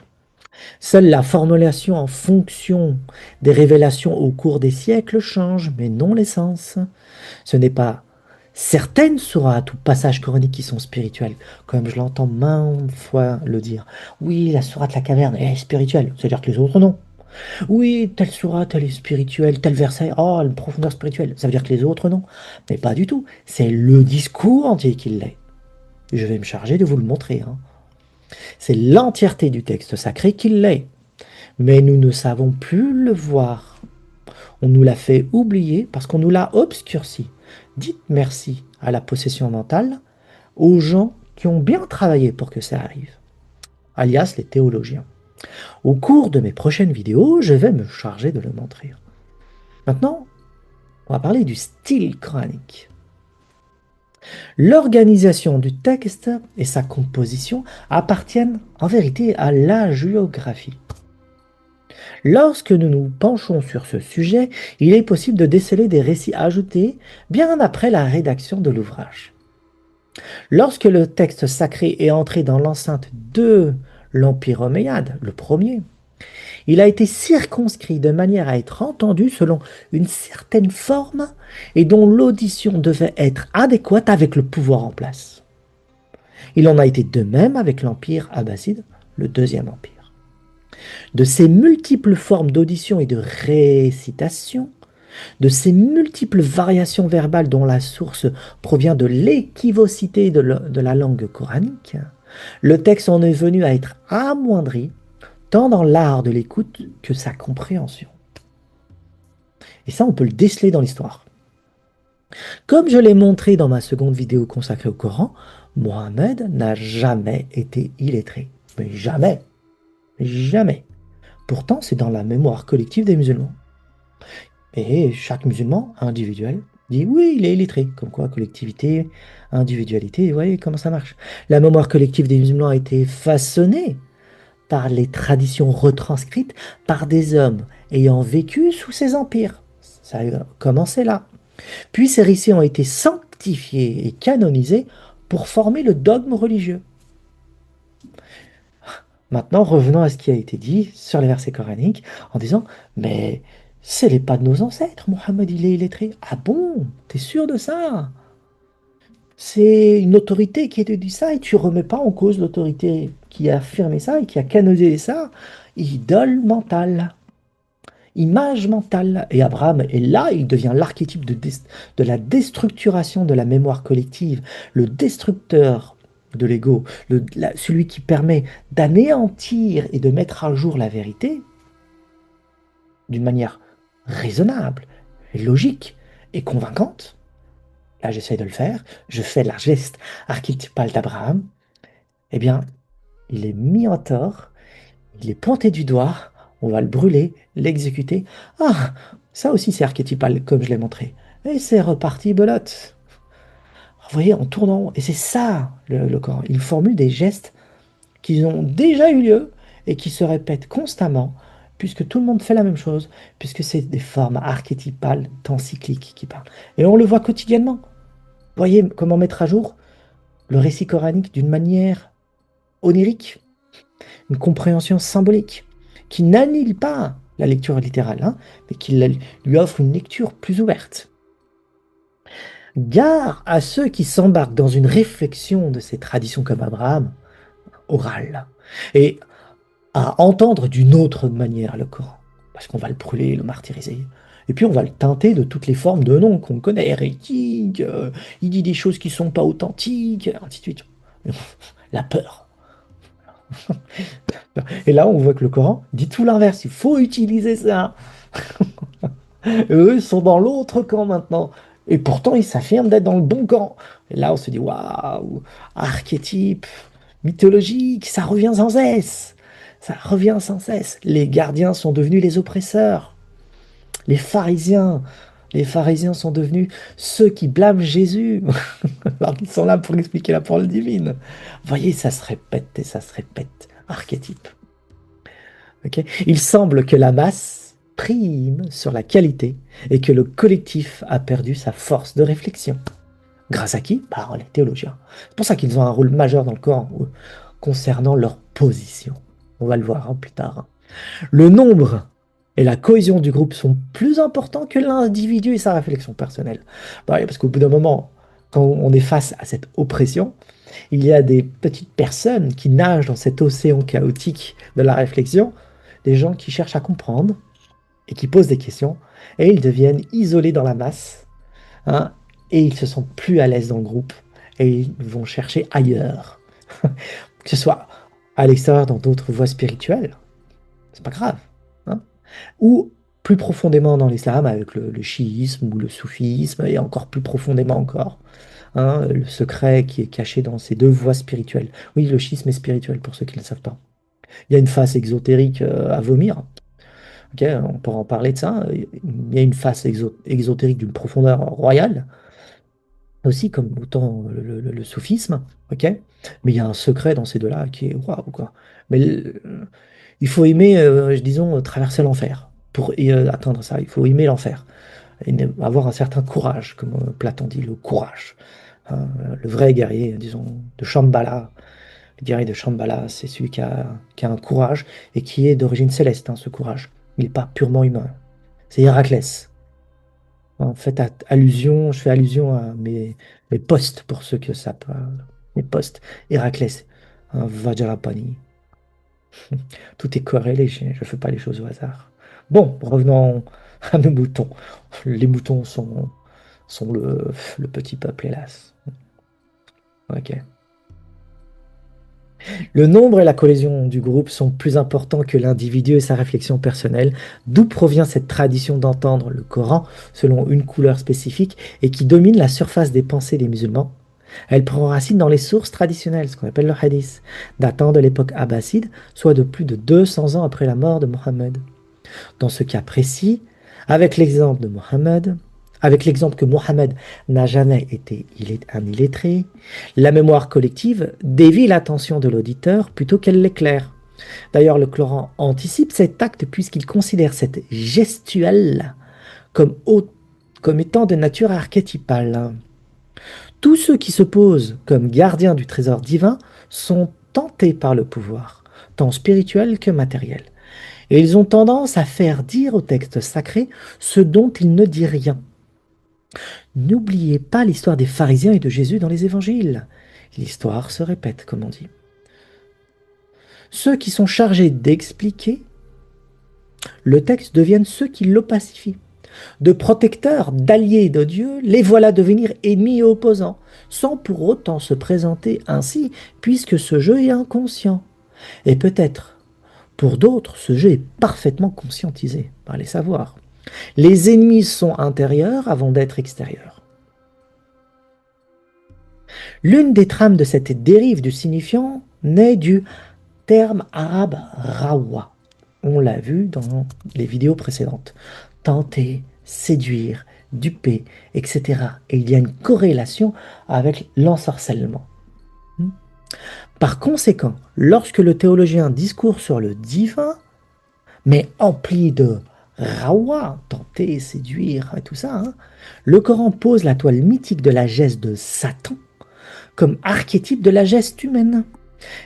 Seule la formulation en fonction des révélations au cours des siècles change, mais non l'essence. Ce n'est pas certaines sourates ou passages coraniques qui sont spirituels, comme je l'entends maintes fois le dire. Oui, la sourate la caverne est spirituelle, c'est-à-dire que les autres non. Oui, telle sourate elle est spirituelle, tel verset, oh, une profondeur spirituelle, ça veut dire que les autres non. Mais pas du tout, c'est le discours entier qui l'est. Je vais me charger de vous le montrer, hein. C'est l'entièreté du texte sacré qui l'est, mais nous ne savons plus le voir. On nous l'a fait oublier parce qu'on nous l'a obscurci. Dites merci à la possession mentale, aux gens qui ont bien travaillé pour que ça arrive, alias les théologiens. Au cours de mes prochaines vidéos, je vais me charger de le montrer. Maintenant, on va parler du style coranique. L'organisation du texte et sa composition appartiennent en vérité à la géographie. Lorsque nous nous penchons sur ce sujet, il est possible de déceler des récits ajoutés bien après la rédaction de l'ouvrage. Lorsque le texte sacré est entré dans l'enceinte de l'Empire omeyyade, le premier, il a été circonscrit de manière à être entendu selon une certaine forme et dont l'audition devait être adéquate avec le pouvoir en place. Il en a été de même avec l'Empire abbasside, le deuxième empire. De ces multiples formes d'audition et de récitation, de ces multiples variations verbales dont la source provient de l'équivocité de la langue coranique, le texte en est venu à être amoindri tant dans l'art de l'écoute que sa compréhension. Et ça, on peut le déceler dans l'histoire. Comme je l'ai montré dans ma seconde vidéo consacrée au Coran, Mohammed n'a jamais été illettré. Mais jamais. Jamais. Pourtant, c'est dans la mémoire collective des musulmans. Et chaque musulman individuel dit oui, il est illettré. Comme quoi, collectivité, individualité, vous voyez comment ça marche. La mémoire collective des musulmans a été façonnée par les traditions retranscrites par des hommes ayant vécu sous ces empires. Ça a commencé là. Puis ces récits ont été sanctifiés et canonisés pour former le dogme religieux. Maintenant, revenons à ce qui a été dit sur les versets coraniques en disant « Mais c'est les pas de nos ancêtres, Mohammed il est illettré. » Ah bon? T'es sûr de ça? C'est une autorité qui te dit ça et tu remets pas en cause l'autorité qui a affirmé ça et qui a canonisé ça. Idole mentale, image mentale. Et Abraham est là, il devient l'archétype de la déstructuration de la mémoire collective, le destructeur de l'ego, celui qui permet d'anéantir et de mettre à jour la vérité d'une manière raisonnable, logique et convaincante. Là, j'essaie de le faire, je fais la geste archétypale d'Abraham, eh bien, il est mis en tort, il est pointé du doigt, on va le brûler, l'exécuter. Ah, ça aussi c'est archétypal, comme je l'ai montré. Et c'est reparti belote. Vous voyez, en tournant, et c'est ça le Coran. Il formule des gestes qui ont déjà eu lieu et qui se répètent constamment, puisque tout le monde fait la même chose, puisque c'est des formes archétypales, temps cycliques qui parlent. Et on le voit quotidiennement. Vous voyez comment mettre à jour le récit coranique d'une manière onirique, une compréhension symbolique, qui n'annule pas la lecture littérale, hein, mais qui lui offre une lecture plus ouverte. Gare à ceux qui s'embarquent dans une réflexion de ces traditions comme Abraham, orale, et à entendre d'une autre manière le Coran, parce qu'on va le brûler, le martyriser, et puis on va le teinter de toutes les formes de noms qu'on connaît, hérétique, il dit des choses qui ne sont pas authentiques, ainsi de suite. La peur. Et là, on voit que le Coran dit tout l'inverse, il faut utiliser ça. Eux sont dans l'autre camp maintenant. Et pourtant, ils s'affirment d'être dans le bon camp. Et là, on se dit, waouh, archétype, mythologique, ça revient sans cesse. Ça revient sans cesse. Les gardiens sont devenus les oppresseurs. Les pharisiens sont devenus ceux qui blâment Jésus. Alors qu'ils sont là pour expliquer la parole divine. Vous voyez, ça se répète et ça se répète. Archétype. Okay. Il semble que la masse prime sur la qualité et que le collectif a perdu sa force de réflexion. Grâce à qui? Par les théologiens. C'est pour ça qu'ils ont un rôle majeur dans le Coran concernant leur position. On va le voir plus tard. Le nombre et la cohésion du groupe sont plus importants que l'individu et sa réflexion personnelle. Parce qu'au bout d'un moment, quand on est face à cette oppression, il y a des petites personnes qui nagent dans cet océan chaotique de la réflexion, des gens qui cherchent à comprendre et qui posent des questions, et ils deviennent isolés dans la masse, hein, et ils se sentent plus à l'aise dans le groupe, et ils vont chercher ailleurs. Que ce soit à l'extérieur dans d'autres voies spirituelles, c'est pas grave. Hein. Ou plus profondément dans l'islam, avec le chiisme ou le soufisme, et encore plus profondément encore, hein, le secret qui est caché dans ces deux voies spirituelles. Oui, le schisme est spirituel, pour ceux qui ne le savent pas. Il y a une face exotérique à vomir. Ok, on pourra en parler de ça. Il y a une face exotérique d'une profondeur royale, aussi, comme autant le soufisme. Ok, mais il y a un secret dans ces deux-là qui est waouh, quoi. Mais il faut aimer, disons, traverser l'enfer pour atteindre ça. Il faut aimer l'enfer et avoir un certain courage, comme Platon dit, le courage. Hein, le vrai guerrier, disons, de Shambhala. Le guerrier de Shambhala, c'est celui qui a un courage et qui est d'origine céleste, hein, ce courage. Il n'est pas purement humain. C'est Héraclès. En fait, je fais allusion à mes postes, pour ceux que ça peut. Mes postes. Héraclès, hein, Vajrapani. Tout est corrélé, je ne fais pas les choses au hasard. Bon, revenons à nos moutons. Les moutons sont le petit peuple, hélas. Ok. Le nombre et la cohésion du groupe sont plus importants que l'individu et sa réflexion personnelle. D'où provient cette tradition d'entendre le Coran selon une couleur spécifique et qui domine la surface des pensées des musulmans? Elle prend racine dans les sources traditionnelles, ce qu'on appelle le hadith, datant de l'époque abbasside, soit de plus de 200 ans après la mort de Mohammed. Dans ce cas précis, avec l'exemple de Mohammed, avec l'exemple que Mohammed n'a jamais été un illettré, la mémoire collective dévie l'attention de l'auditeur plutôt qu'elle l'éclaire. D'ailleurs, le Coran anticipe cet acte puisqu'il considère cette gestuelle comme, comme étant de nature archétypale. Tous ceux qui se posent comme gardiens du trésor divin sont tentés par le pouvoir, tant spirituel que matériel. Et ils ont tendance à faire dire au texte sacré ce dont il ne dit rien. N'oubliez pas l'histoire des pharisiens et de Jésus dans les évangiles. L'histoire se répète, comme on dit. Ceux qui sont chargés d'expliquer le texte deviennent ceux qui l'opacifient. De protecteurs, d'alliés de Dieu, les voilà devenir ennemis et opposants, sans pour autant se présenter ainsi, puisque ce jeu est inconscient. Et peut-être, pour d'autres, ce jeu est parfaitement conscientisé par les savoirs. Les ennemis sont intérieurs avant d'être extérieurs. L'une des trames de cette dérive du signifiant naît du terme arabe rawa. On l'a vu dans les vidéos précédentes. Tenter, séduire, duper, etc. Et il y a une corrélation avec l'ensorcellement. Par conséquent, lorsque le théologien discourt sur le divin, mais empli de rawa, tenter, séduire et tout ça, hein, le Coran pose la toile mythique de la geste de Satan comme archétype de la geste humaine.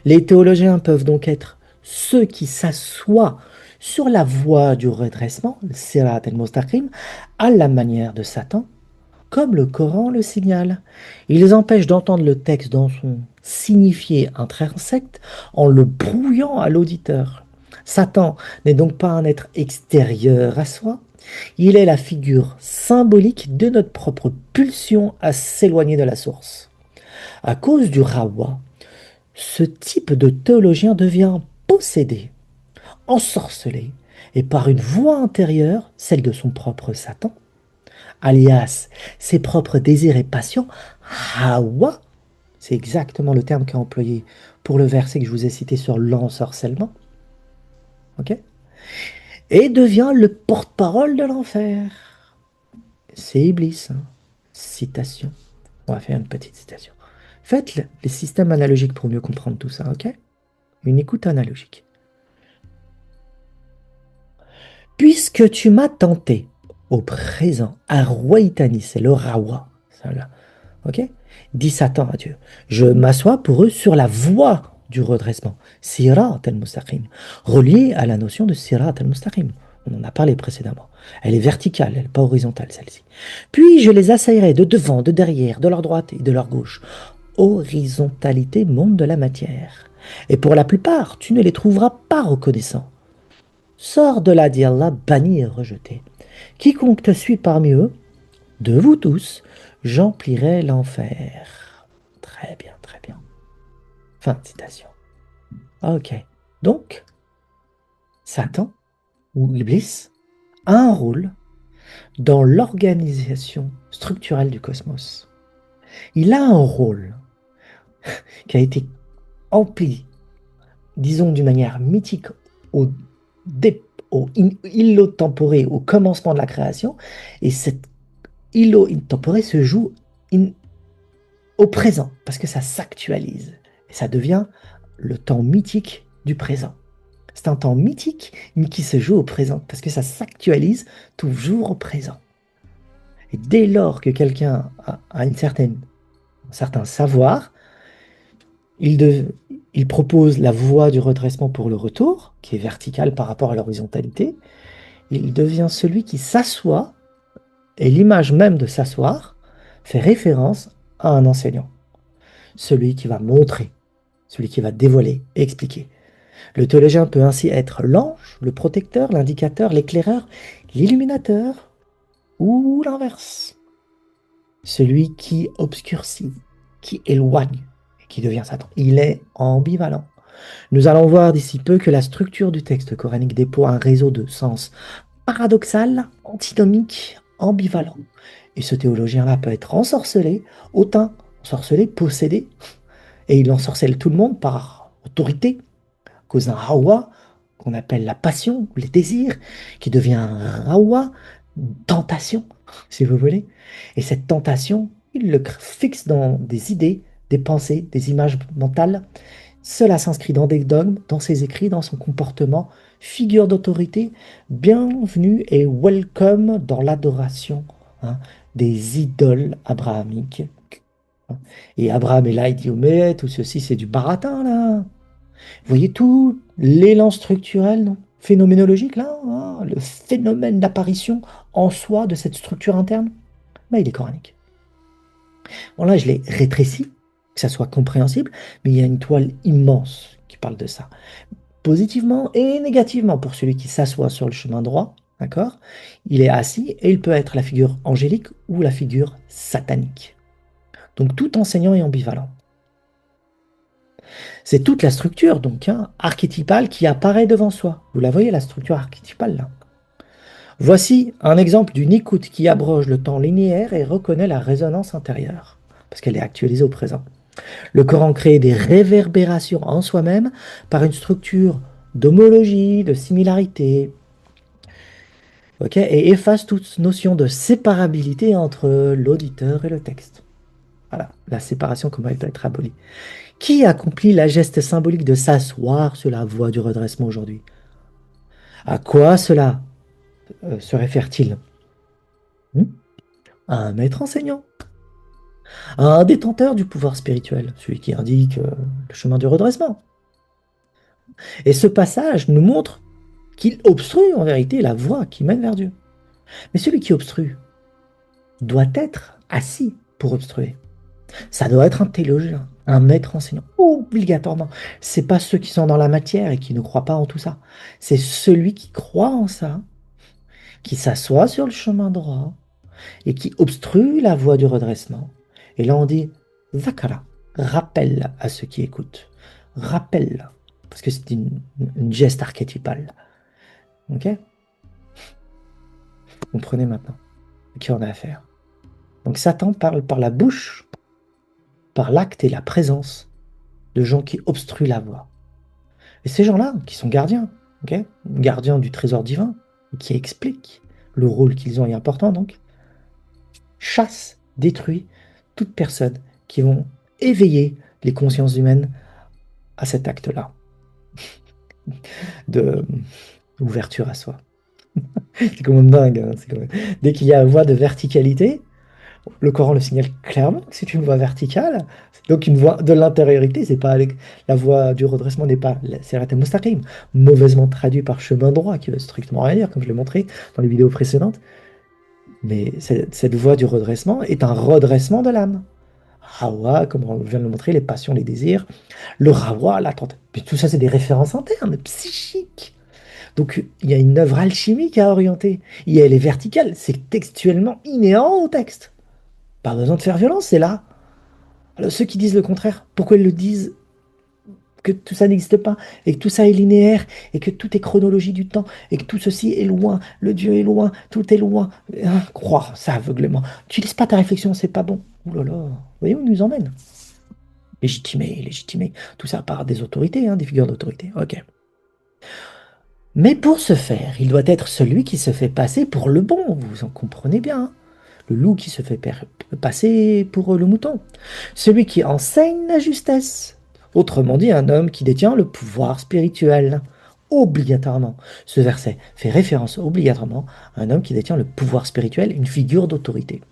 Les théologiens peuvent donc être ceux qui s'assoient sur la voie du redressement, le Sirat al-Mustaqim, à la manière de Satan, comme le Coran le signale. Ils empêchent d'entendre le texte dans son signifié intrinsèque en le brouillant à l'auditeur. Satan n'est donc pas un être extérieur à soi, il est la figure symbolique de notre propre pulsion à s'éloigner de la source. À cause du rawa, ce type de théologien devient possédé, ensorcelé, et par une voix intérieure, celle de son propre Satan, alias ses propres désirs et passions, Hawa, c'est exactement le terme qu'a employé pour le verset que je vous ai cité sur l'ensorcellement, ok, et devient le porte-parole de l'enfer. C'est Iblis, hein. Citation. On va faire une petite citation. Faites les systèmes analogiques pour mieux comprendre tout ça, ok? Une écoute analogique. Puisque tu m'as tenté au présent, Arwaitani, c'est le Rawa, ça là, ok? Dit Satan à Dieu. Je m'assois pour eux sur la voie du redressement, Sirat al-Mustaqim, reliée à la notion de Sirat al-Mustaqim. On en a parlé précédemment. Elle est verticale, elle n'est pas horizontale, celle-ci. Puis je les assaillerai de devant, de derrière, de leur droite et de leur gauche. Horizontalité, monde de la matière. Et pour la plupart, tu ne les trouveras pas reconnaissants. Sors de là, dit Allah, banni et rejeté. Quiconque te suit parmi eux, de vous tous, j'emplirai l'enfer. Très bien, très bien. Fin de citation. Ok. Donc, Satan, ou Iblis, a un rôle dans l'organisation structurelle du cosmos. Il a un rôle qui a été empli, disons d'une manière mythique, au, illo temporé, au commencement de la création, et cet illo temporé se joue au présent, parce que ça s'actualise, et ça devient le temps mythique du présent. C'est un temps mythique, mais qui se joue au présent, parce que ça s'actualise toujours au présent. Et dès lors que quelqu'un a un certain savoir, il, de- il propose la voie du redressement pour le retour, qui est verticale par rapport à l'horizontalité. Il devient celui qui s'assoit, et l'image même de s'asseoir fait référence à un enseignant. Celui qui va montrer, celui qui va dévoiler et expliquer. Le théologien peut ainsi être l'ange, le protecteur, l'indicateur, l'éclaireur, l'illuminateur, ou l'inverse. Celui qui obscurcit, qui éloigne, et qui devient Satan. Il est ambivalent. Nous allons voir d'ici peu que la structure du texte coranique déploie un réseau de sens paradoxal, antinomique, ambivalent. Et ce théologien-là peut être ensorcelé, hautain, ensorcelé, possédé, et il ensorcelle tout le monde par autorité, à cause d'un hawa, qu'on appelle la passion, les désirs, qui devient un hawa, une tentation, si vous voulez. Et cette tentation, il le fixe dans des idées, des pensées, des images mentales. Cela s'inscrit dans des dogmes, dans ses écrits, dans son comportement, figure d'autorité, bienvenue et welcome dans l'adoration, hein, des idoles abrahamiques. Et Abraham est là, il dit, oh, mais tout ceci c'est du baratin là. Vous voyez tout l'élan structurel, non, phénoménologique là, hein, le phénomène d'apparition en soi de cette structure interne, ben, il est coranique. Bon là je l'ai rétréci, que ça soit compréhensible, mais il y a une toile immense qui parle de ça. Positivement et négativement pour celui qui s'assoit sur le chemin droit, d'accord? Il est assis et il peut être la figure angélique ou la figure satanique. Donc tout enseignant est ambivalent. C'est toute la structure donc hein, archétypale qui apparaît devant soi. Vous la voyez la structure archétypale là. Voici un exemple d'une écoute qui abroge le temps linéaire et reconnaît la résonance intérieure, parce qu'elle est actualisée au présent. Le Coran crée des réverbérations en soi-même par une structure d'homologie, de similarité, ok, et efface toute notion de séparabilité entre l'auditeur et le texte. Voilà, la séparation comment elle peut être abolie. Qui accomplit la geste symbolique de s'asseoir sur la voie du redressement aujourd'hui? À quoi cela se réfère-t-il? Hmm, à un maître enseignant, à un détenteur du pouvoir spirituel, celui qui indique le chemin du redressement. Et ce passage nous montre qu'il obstrue en vérité la voie qui mène vers Dieu. Mais celui qui obstrue doit être assis pour obstruer. Ça doit être un théologien, un maître enseignant, obligatoirement. C'est pas ceux qui sont dans la matière et qui ne croient pas en tout ça. C'est celui qui croit en ça, qui s'assoit sur le chemin droit et qui obstrue la voie du redressement. Et là, on dit Zakara, rappelle à ceux qui écoutent. Rappelle, parce que c'est une geste archétypale. Ok? Comprenez maintenant à qui on a affaire. Donc Satan parle par la bouche, par l'acte et la présence de gens qui obstruent la voie. Et ces gens-là, qui sont gardiens, ok, gardiens du trésor divin, et qui expliquent le rôle qu'ils ont et important donc, chassent, détruisent toute personne qui vont éveiller les consciences humaines à cet acte-là de ouverture à soi. C'est quand même dingue. Hein, dès qu'il y a une voie de verticalité, le Coran le signale clairement que c'est une voie verticale, donc une voie de l'intériorité. C'est pas la voie du redressement n'est pas Sirat al-Mustaqim, mauvaisement traduit par chemin droit, qui veut strictement rien dire, comme je l'ai montré dans les vidéos précédentes. Mais cette voie du redressement est un redressement de l'âme. Hawa, comme on vient de le montrer, les passions, les désirs, le rawa, l'attente. Puis tout ça, c'est des références internes, psychiques. Donc il y a une œuvre alchimique à orienter. Et elle est verticale, c'est textuellement inhérent au texte. Pas besoin de faire violence, c'est là. Alors, ceux qui disent le contraire, pourquoi ils le disent que tout ça n'existe pas, et que tout ça est linéaire, et que tout est chronologie du temps, et que tout ceci est loin, le Dieu est loin, tout est loin. Croire ça aveuglément. Tu n'utilises pas ta réflexion, c'est pas bon. Ouh là là, vous voyez où il nous emmène? Légitimer, légitimer, tout ça par des autorités, des figures d'autorité. Ok. Mais pour ce faire, il doit être celui qui se fait passer pour le bon, vous en comprenez bien. Le loup qui se fait passer pour le mouton. Celui qui enseigne la justesse. Autrement dit, un homme qui détient le pouvoir spirituel. Obligatoirement. Ce verset fait référence obligatoirement à un homme qui détient le pouvoir spirituel, une figure d'autorité.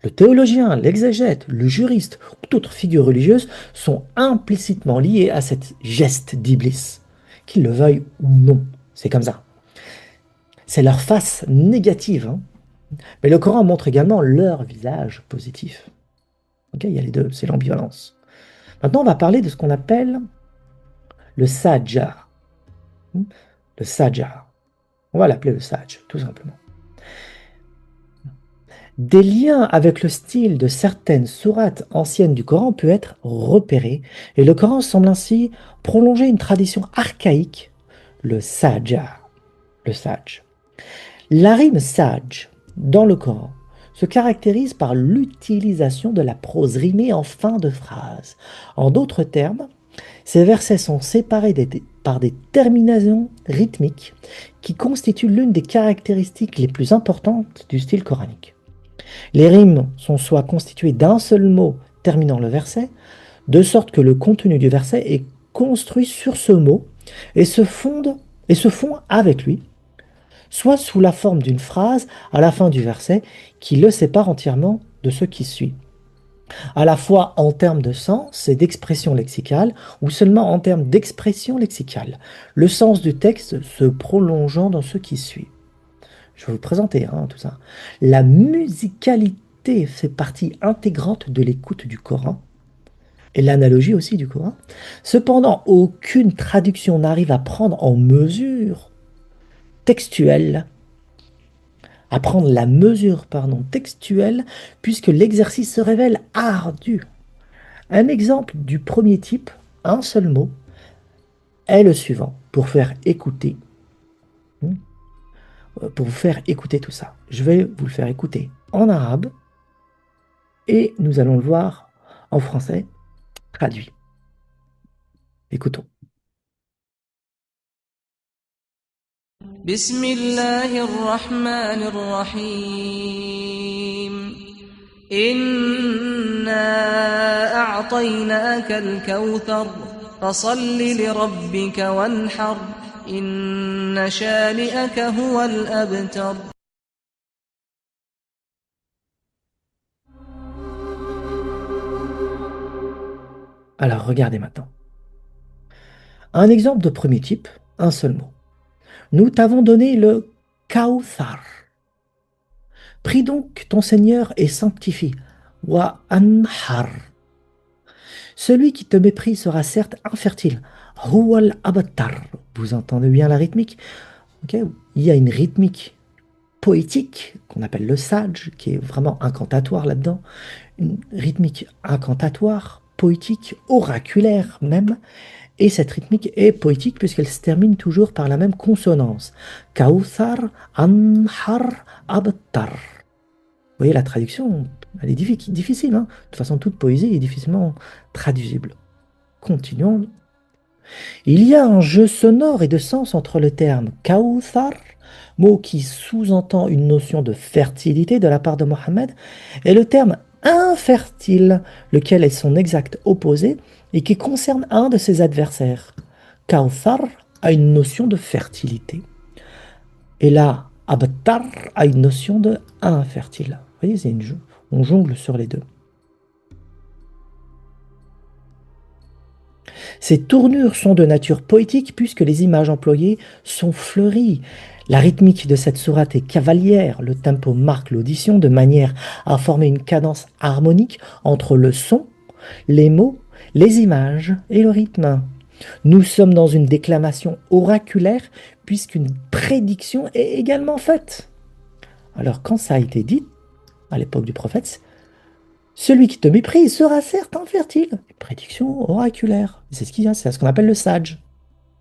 Le théologien, l'exégète, le juriste ou toute autre figure religieuse sont implicitement liés à cette geste d'Iblis, qu'ils le veuillent ou non. C'est comme ça. C'est leur face négative. Mais le Coran montre également leur visage positif. Ok, il y a les deux, c'est l'ambivalence. Maintenant, on va parler de ce qu'on appelle le sajja. Le sajja. On va l'appeler le saj, tout simplement. Des liens avec le style de certaines sourates anciennes du Coran peuvent être repérés, et le Coran semble ainsi prolonger une tradition archaïque, le sajja, le saj. La rime saj dans le Coran se caractérise par l'utilisation de la prose rimée en fin de phrase. En d'autres termes, ces versets sont séparés par des terminaisons rythmiques qui constituent l'une des caractéristiques les plus importantes du style coranique. Les rimes sont soit constituées d'un seul mot terminant le verset, de sorte que le contenu du verset est construit sur ce mot et se fond avec lui, soit sous la forme d'une phrase à la fin du verset qui le sépare entièrement de ce qui suit, à la fois en termes de sens et d'expression lexicale, ou seulement en termes d'expression lexicale, le sens du texte se prolongeant dans ce qui suit. Je vais vous présenter tout ça. La musicalité fait partie intégrante de l'écoute du Coran, et l'analogie aussi du Coran. Cependant, aucune traduction n'arrive à prendre en mesure textuelle, textuelle, puisque l'exercice se révèle ardu. Un exemple du premier type, un seul mot, est le suivant, pour vous faire écouter tout ça. Je vais vous le faire écouter en arabe, et nous allons le voir en français, traduit. Écoutons. بسم الله الرحمن الرحيم إنا أعطيناك الكوثر فصل لربك وانحر إن شانئك هو الأبتر. Alors, regardez maintenant. Un exemple de premier type, un seul mot. Nous t'avons donné le Kawthar. Prie donc ton Seigneur et sanctifie. Wa anhar. Celui qui te méprise sera certes infertile. Huwal abtar. Vous entendez bien la rythmique? Okay. Il y a une rythmique poétique qu'on appelle le saj, qui est vraiment incantatoire là-dedans. Une rythmique incantatoire, poétique, oraculaire même. Et cette rythmique est poétique puisqu'elle se termine toujours par la même consonance. Kawthar, anhar, abtar. Vous voyez, la traduction, elle est difficile. De toute façon, toute poésie est difficilement traduisible. Continuons. Il y a un jeu sonore et de sens entre le terme Kawthar, mot qui sous-entend une notion de fertilité de la part de Mohammed, et le terme infertile, lequel est son exact opposé et qui concerne un de ses adversaires. Kawthar a une notion de fertilité. Et là, Abtar a une notion de infertile. Vous voyez, on jongle sur les deux. Ces tournures sont de nature poétique puisque les images employées sont fleuries. La rythmique de cette sourate est cavalière, le tempo marque l'audition de manière à former une cadence harmonique entre le son, les mots, les images et le rythme. Nous sommes dans une déclamation oraculaire puisqu'une prédiction est également faite. Alors quand ça a été dit, à l'époque du prophète, Celui qui te méprise sera certes infertile. Une prédiction oraculaire. C'est ce qu'on appelle le sage.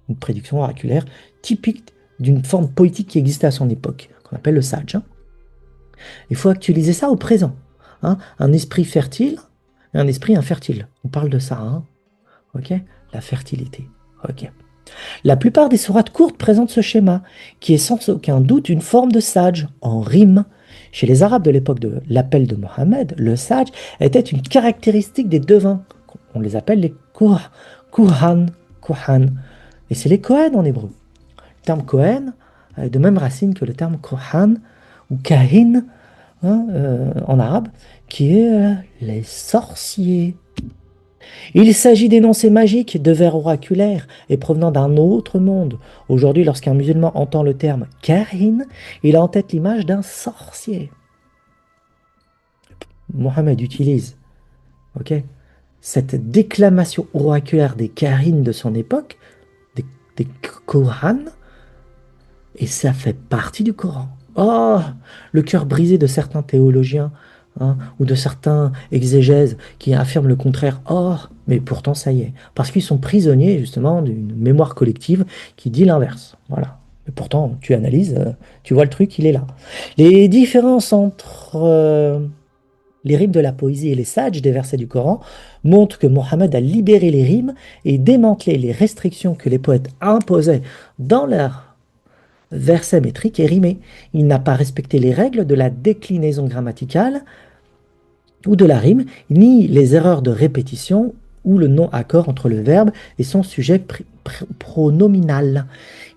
Une prédiction oraculaire typique d'une forme poétique qui existait à son époque, qu'on appelle le sage. Hein. Il faut actualiser ça au présent. Hein. Un esprit fertile et un esprit infertile. On parle de ça. Hein. Ok, la fertilité. Ok. La plupart des sourates courtes présentent ce schéma, qui est sans aucun doute une forme de sage, en rime. Chez les Arabes de l'époque de l'appel de Mohammed, le sage était une caractéristique des devins. On les appelle les Kuhan. Et c'est les Kohen en hébreu. Le terme Kohen a de même racine que le terme Kohan ou Kahin hein, en arabe, qui est les sorciers. Il s'agit d'énoncés magiques, de vers oraculaires et provenant d'un autre monde. Aujourd'hui, lorsqu'un musulman entend le terme Kahin, il a en tête l'image d'un sorcier. Mohammed utilise cette déclamation oraculaire des Kahin de son époque, des Kohan, et ça fait partie du Coran. Oh, le cœur brisé de certains théologiens hein, ou de certains exégèses qui affirment le contraire. Oh, mais pourtant ça y est, parce qu'ils sont prisonniers justement d'une mémoire collective qui dit l'inverse. Voilà. Et pourtant, tu analyses, tu vois le truc, il est là. Les différences entre les rimes de la poésie et les sages des versets du Coran montrent que Mohammed a libéré les rimes et démantelé les restrictions que les poètes imposaient dans leurs versets métriques et rimés. Il n'a pas respecté les règles de la déclinaison grammaticale ou de la rime, ni les erreurs de répétition ou le non-accord entre le verbe et son sujet pronominal.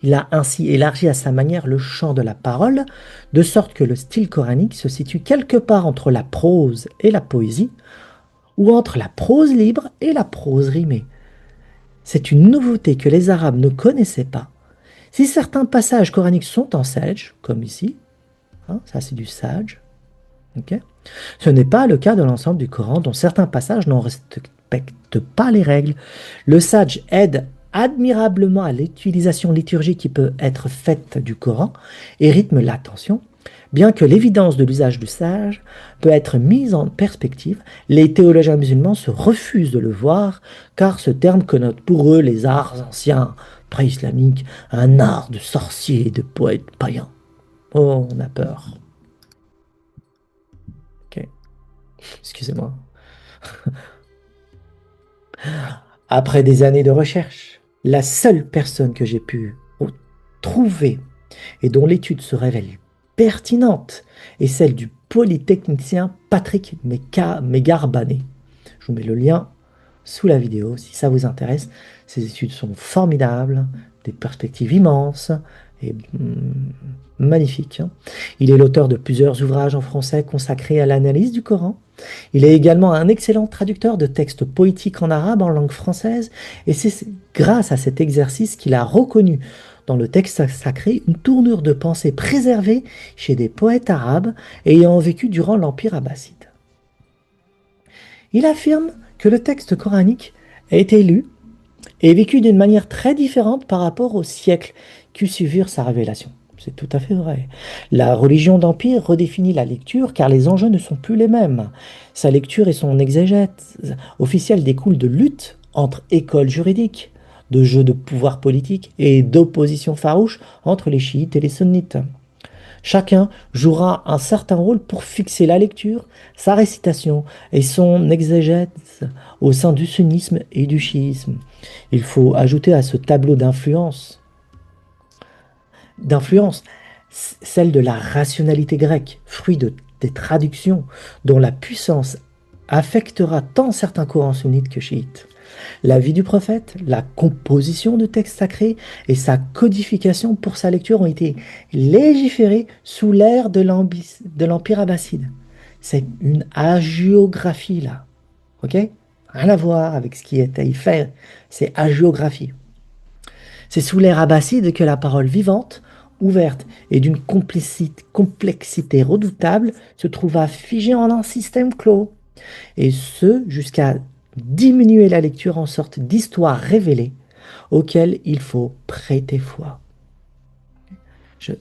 Il a ainsi élargi à sa manière le champ de la parole, de sorte que le style coranique se situe quelque part entre la prose et la poésie, ou entre la prose libre et la prose rimée. C'est une nouveauté que les Arabes ne connaissaient pas. Si certains passages coraniques sont en sage, comme ici, hein, ça c'est du sage, okay, ce n'est pas le cas de l'ensemble du Coran dont certains passages n'en respectent pas les règles. Le sage aide admirablement à l'utilisation liturgique qui peut être faite du Coran et rythme l'attention. Bien que l'évidence de l'usage du sage peut être mise en perspective, les théologiens musulmans se refusent de le voir, car ce terme connote pour eux les arts anciens, pré-islamiques, un art de sorcier et de poète païen. Oh, on a peur. Ok, excusez-moi. Après des années de recherche, la seule personne que j'ai pu trouver et dont l'étude se révèle pertinente est celle du polytechnicien Patrick Megarbané. Je vous mets le lien sous la vidéo si ça vous intéresse. Ces études sont formidables, des perspectives immenses et magnifiques. Hein. Il est l'auteur de plusieurs ouvrages en français consacrés à l'analyse du Coran. Il est également un excellent traducteur de textes poétiques en arabe en langue française et c'est grâce à cet exercice qu'il a reconnu dans le texte sacré une tournure de pensée préservée chez des poètes arabes ayant vécu durant l'Empire abbasside. Il affirme que le texte coranique a été lu et vécu d'une manière très différente par rapport aux siècles qui suivirent sa révélation. C'est tout à fait vrai. La religion d'Empire redéfinit la lecture car les enjeux ne sont plus les mêmes. Sa lecture et son exégèse officielle découlent de luttes entre écoles juridiques, de jeux de pouvoir politique et d'opposition farouche entre les chiites et les sunnites. Chacun jouera un certain rôle pour fixer la lecture, sa récitation et son exégèse au sein du sunnisme et du chiisme. Il faut ajouter à ce tableau d'influence celle de la rationalité grecque, fruit des traductions dont la puissance affectera tant certains courants sunnites que chiites. La vie du prophète, la composition de textes sacrés et sa codification pour sa lecture ont été légiférées sous l'ère de l'Empire abbasside. C'est une hagiographie là, ok? Rien à voir avec ce qui était fait, c'est hagiographie. C'est sous l'ère abbasside que la parole vivante, ouverte et d'une complexité redoutable se trouva figée en un système clos, et ce jusqu'à diminuer la lecture en sorte d'histoire révélée auquel il faut prêter foi. Je vais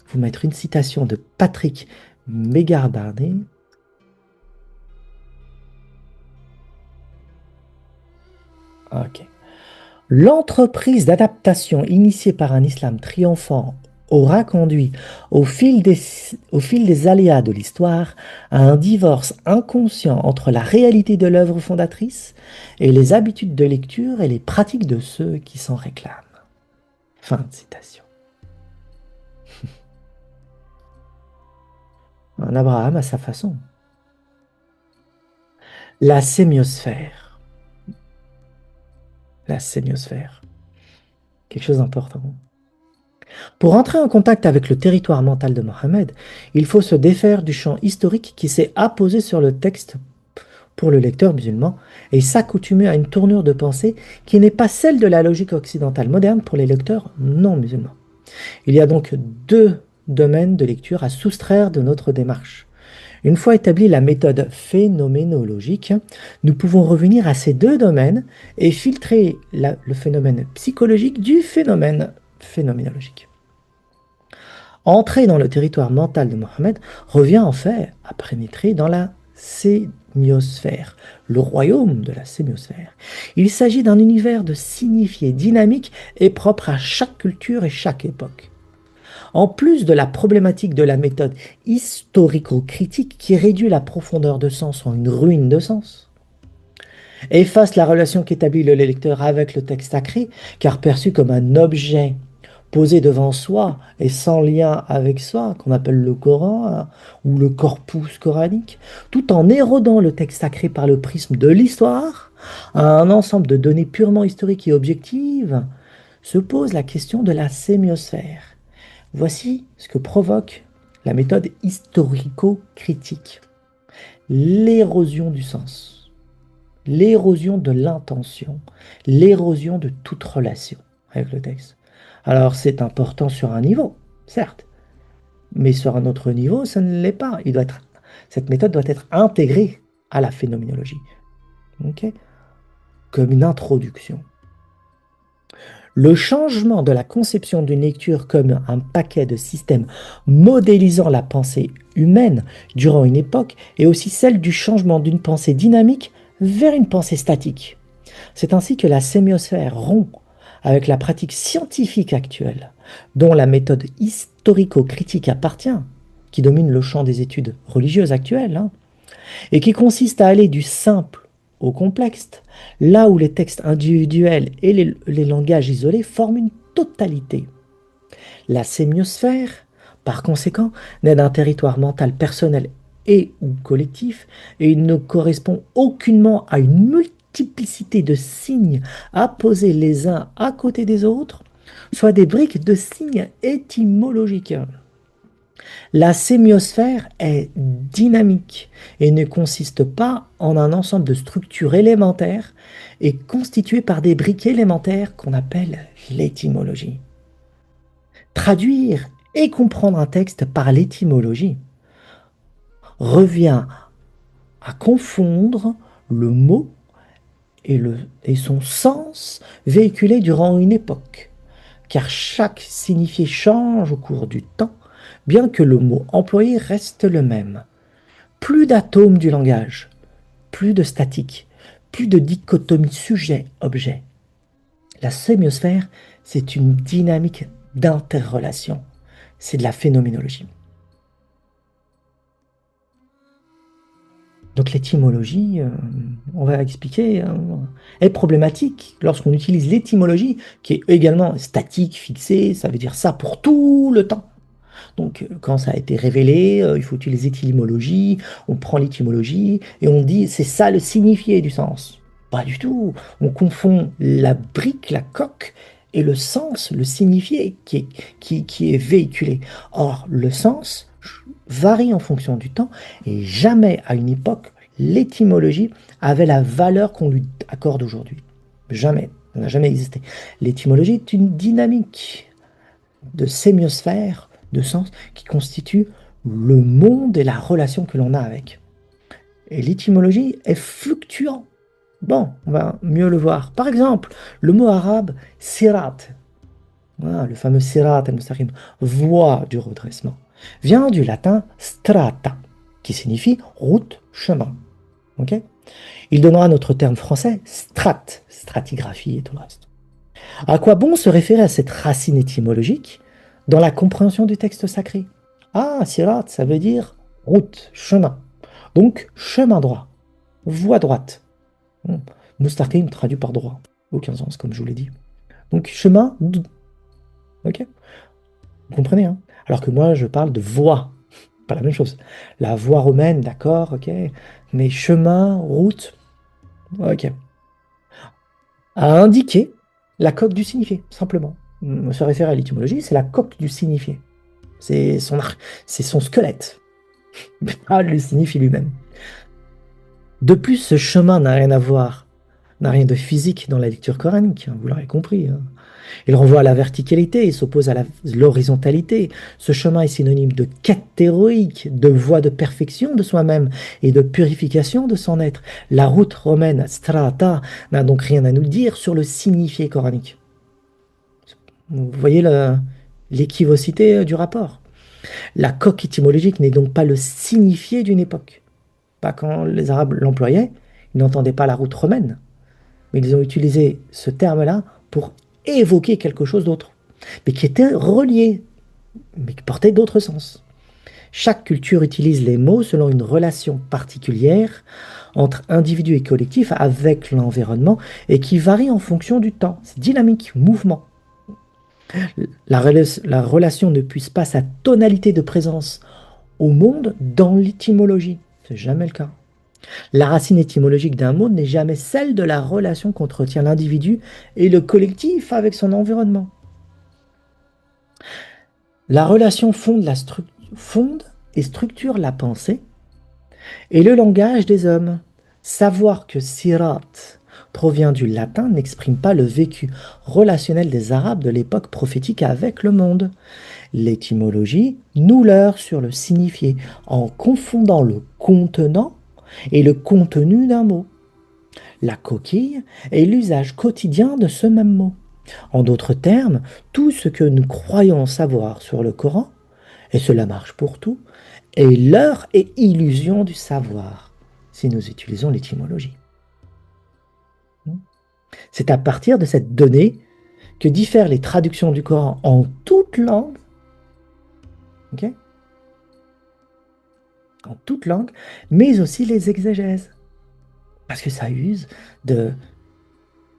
vous mettre une citation de Patrick Megarbané. Ok. L'entreprise d'adaptation initiée par un islam triomphant aura conduit, au fil des aléas de l'histoire, à un divorce inconscient entre la réalité de l'œuvre fondatrice et les habitudes de lecture et les pratiques de ceux qui s'en réclament. Fin de citation. Un Abraham à sa façon. La sémiosphère. La sémiosphère. Quelque chose d'important. Pour entrer en contact avec le territoire mental de Mohammed, il faut se défaire du champ historique qui s'est apposé sur le texte pour le lecteur musulman et s'accoutumer à une tournure de pensée qui n'est pas celle de la logique occidentale moderne pour les lecteurs non musulmans. Il y a donc deux domaines de lecture à soustraire de notre démarche. Une fois établie la méthode phénoménologique, nous pouvons revenir à ces deux domaines et filtrer le phénomène psychologique du phénomène phénoménologique. Entrer dans le territoire mental de Mohammed revient en fait à pénétrer dans la sémiosphère, le royaume de la sémiosphère. Il s'agit d'un univers de signifiés dynamique et propre à chaque culture et chaque époque. En plus de la problématique de la méthode historico-critique qui réduit la profondeur de sens en une ruine de sens, efface la relation qu'établit le lecteur avec le texte sacré, car perçu comme un objet posé devant soi et sans lien avec soi, qu'on appelle le Coran, hein, ou le corpus coranique, tout en érodant le texte sacré par le prisme de l'histoire, à un ensemble de données purement historiques et objectives, se pose la question de la sémiosphère. Voici ce que provoque la méthode historico-critique. L'érosion du sens, l'érosion de l'intention, l'érosion de toute relation avec le texte. Alors c'est important sur un niveau, certes, mais sur un autre niveau, ça ne l'est pas. Cette méthode doit être intégrée à la phénoménologie, okay, comme une introduction. Le changement de la conception d'une lecture comme un paquet de systèmes modélisant la pensée humaine durant une époque est aussi celle du changement d'une pensée dynamique vers une pensée statique. C'est ainsi que la sémiosphère rompt avec la pratique scientifique actuelle, dont la méthode historico-critique appartient, qui domine le champ des études religieuses actuelles, hein, et qui consiste à aller du simple au complexe, là où les textes individuels et les langages isolés forment une totalité. La sémiosphère, par conséquent, naît d'un territoire mental personnel et ou collectif, et il ne correspond aucunement à une multiplicité de signes apposés les uns à côté des autres, soit des briques de signes étymologiques. La sémiosphère est dynamique et ne consiste pas en un ensemble de structures élémentaires et constituées par des briques élémentaires qu'on appelle l'étymologie. Traduire et comprendre un texte par l'étymologie revient à confondre le mot et son sens véhiculé durant une époque, car chaque signifié change au cours du temps, bien que le mot employé reste le même. Plus d'atomes du langage, plus de statique, plus de dichotomie sujet-objet. La sémiosphère, c'est une dynamique d'interrelation. C'est de la phénoménologie. Donc l'étymologie, on va expliquer, est problématique lorsqu'on utilise l'étymologie, qui est également statique, fixée, ça veut dire ça pour tout le temps. Donc quand ça a été révélé, il faut utiliser l'étymologie, on prend l'étymologie et on dit c'est ça le signifié du sens. Pas du tout, on confond la brique, la coque, et le sens, le signifié qui est véhiculé. Or, le sens varie en fonction du temps et jamais à une époque, l'étymologie avait la valeur qu'on lui accorde aujourd'hui. Jamais, ça n'a jamais existé. L'étymologie est une dynamique de sémiosphère, de sens, qui constitue le monde et la relation que l'on a avec. Et l'étymologie est fluctuante. Bon, on va mieux le voir. Par exemple, le mot arabe sirat, voilà, le fameux sirat al-mustaqim, voie du redressement, vient du latin strata, qui signifie route, chemin. Okay, Il donnera notre terme français stratigraphie et tout le reste. À quoi bon se référer à cette racine étymologique dans la compréhension du texte sacré? Ah, sirat, ça veut dire route, chemin. Donc, chemin droit, voie droite. Mustaqim traduit par droit. Aucun sens, comme je vous l'ai dit. Donc, chemin, ok? Vous comprenez, hein? Alors que moi, je parle de voie. Pas la même chose. La voie romaine, d'accord, ok. Mais chemin, route, ok. À indiquer la coque du signifié, simplement. Se référer à l'étymologie, c'est la coque du signifié. C'est c'est son squelette, mais pas le signifie lui-même. De plus, ce chemin n'a rien à voir, n'a rien de physique dans la lecture coranique, hein, vous l'aurez compris, hein. Il renvoie à la verticalité et s'oppose à l'horizontalité. Ce chemin est synonyme de quête héroïque, de voie de perfection de soi-même et de purification de son être. La route romaine strata n'a donc rien à nous dire sur le signifié coranique. Vous voyez l'équivocité du rapport. La coque étymologique n'est donc pas le signifié d'une époque. Pas quand les Arabes l'employaient, ils n'entendaient pas la route romaine, mais ils ont utilisé ce terme-là pour évoquer quelque chose d'autre, mais qui était relié, mais qui portait d'autres sens. Chaque culture utilise les mots selon une relation particulière entre individu et collectif avec l'environnement et qui varie en fonction du temps. C'est dynamique, mouvement. La relation ne puise pas sa tonalité de présence au monde dans l'étymologie. C'est jamais le cas. La racine étymologique d'un mot n'est jamais celle de la relation qu'entretient l'individu et le collectif avec son environnement. La relation fonde et structure la pensée et le langage des hommes. Savoir que sirat provient du latin n'exprime pas le vécu relationnel des Arabes de l'époque prophétique avec le monde. L'étymologie nous leurre sur le signifié en confondant le contenant et le contenu d'un mot. La coquille est l'usage quotidien de ce même mot. En d'autres termes, tout ce que nous croyons savoir sur le Coran, et cela marche pour tout, est leurre et illusion du savoir, si nous utilisons l'étymologie. C'est à partir de cette donnée que diffèrent les traductions du Coran en toute langue, okay, en toute langue, mais aussi les exégèses. Parce que ça use de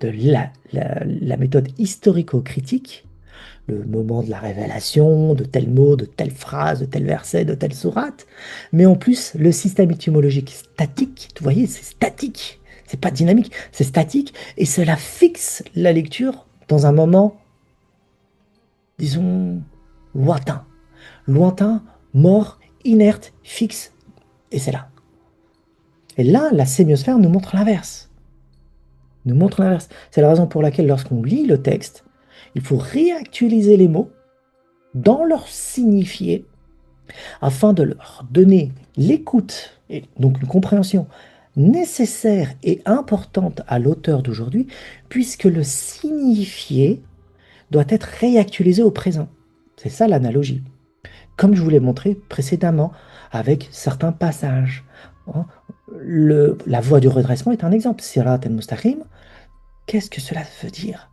la méthode historico-critique, le moment de la révélation, de tel mot, de telle phrase, de tel verset, de telle sourate, mais en plus le système étymologique statique, vous voyez, c'est statique, c'est pas dynamique, c'est statique, et cela fixe la lecture dans un moment, disons, lointain, lointain, mort, inerte, fixe, et c'est là. Et là, la sémiosphère nous montre l'inverse. Nous montre l'inverse. C'est la raison pour laquelle lorsqu'on lit le texte, il faut réactualiser les mots dans leur signifié afin de leur donner l'écoute et donc une compréhension nécessaire et importante à l'auteur d'aujourd'hui, puisque le signifié doit être réactualisé au présent. C'est ça l'analogie. Comme je vous l'ai montré précédemment avec certains passages. La voie du redressement est un exemple. Sirat al-Mustaqim, qu'est-ce que cela veut dire?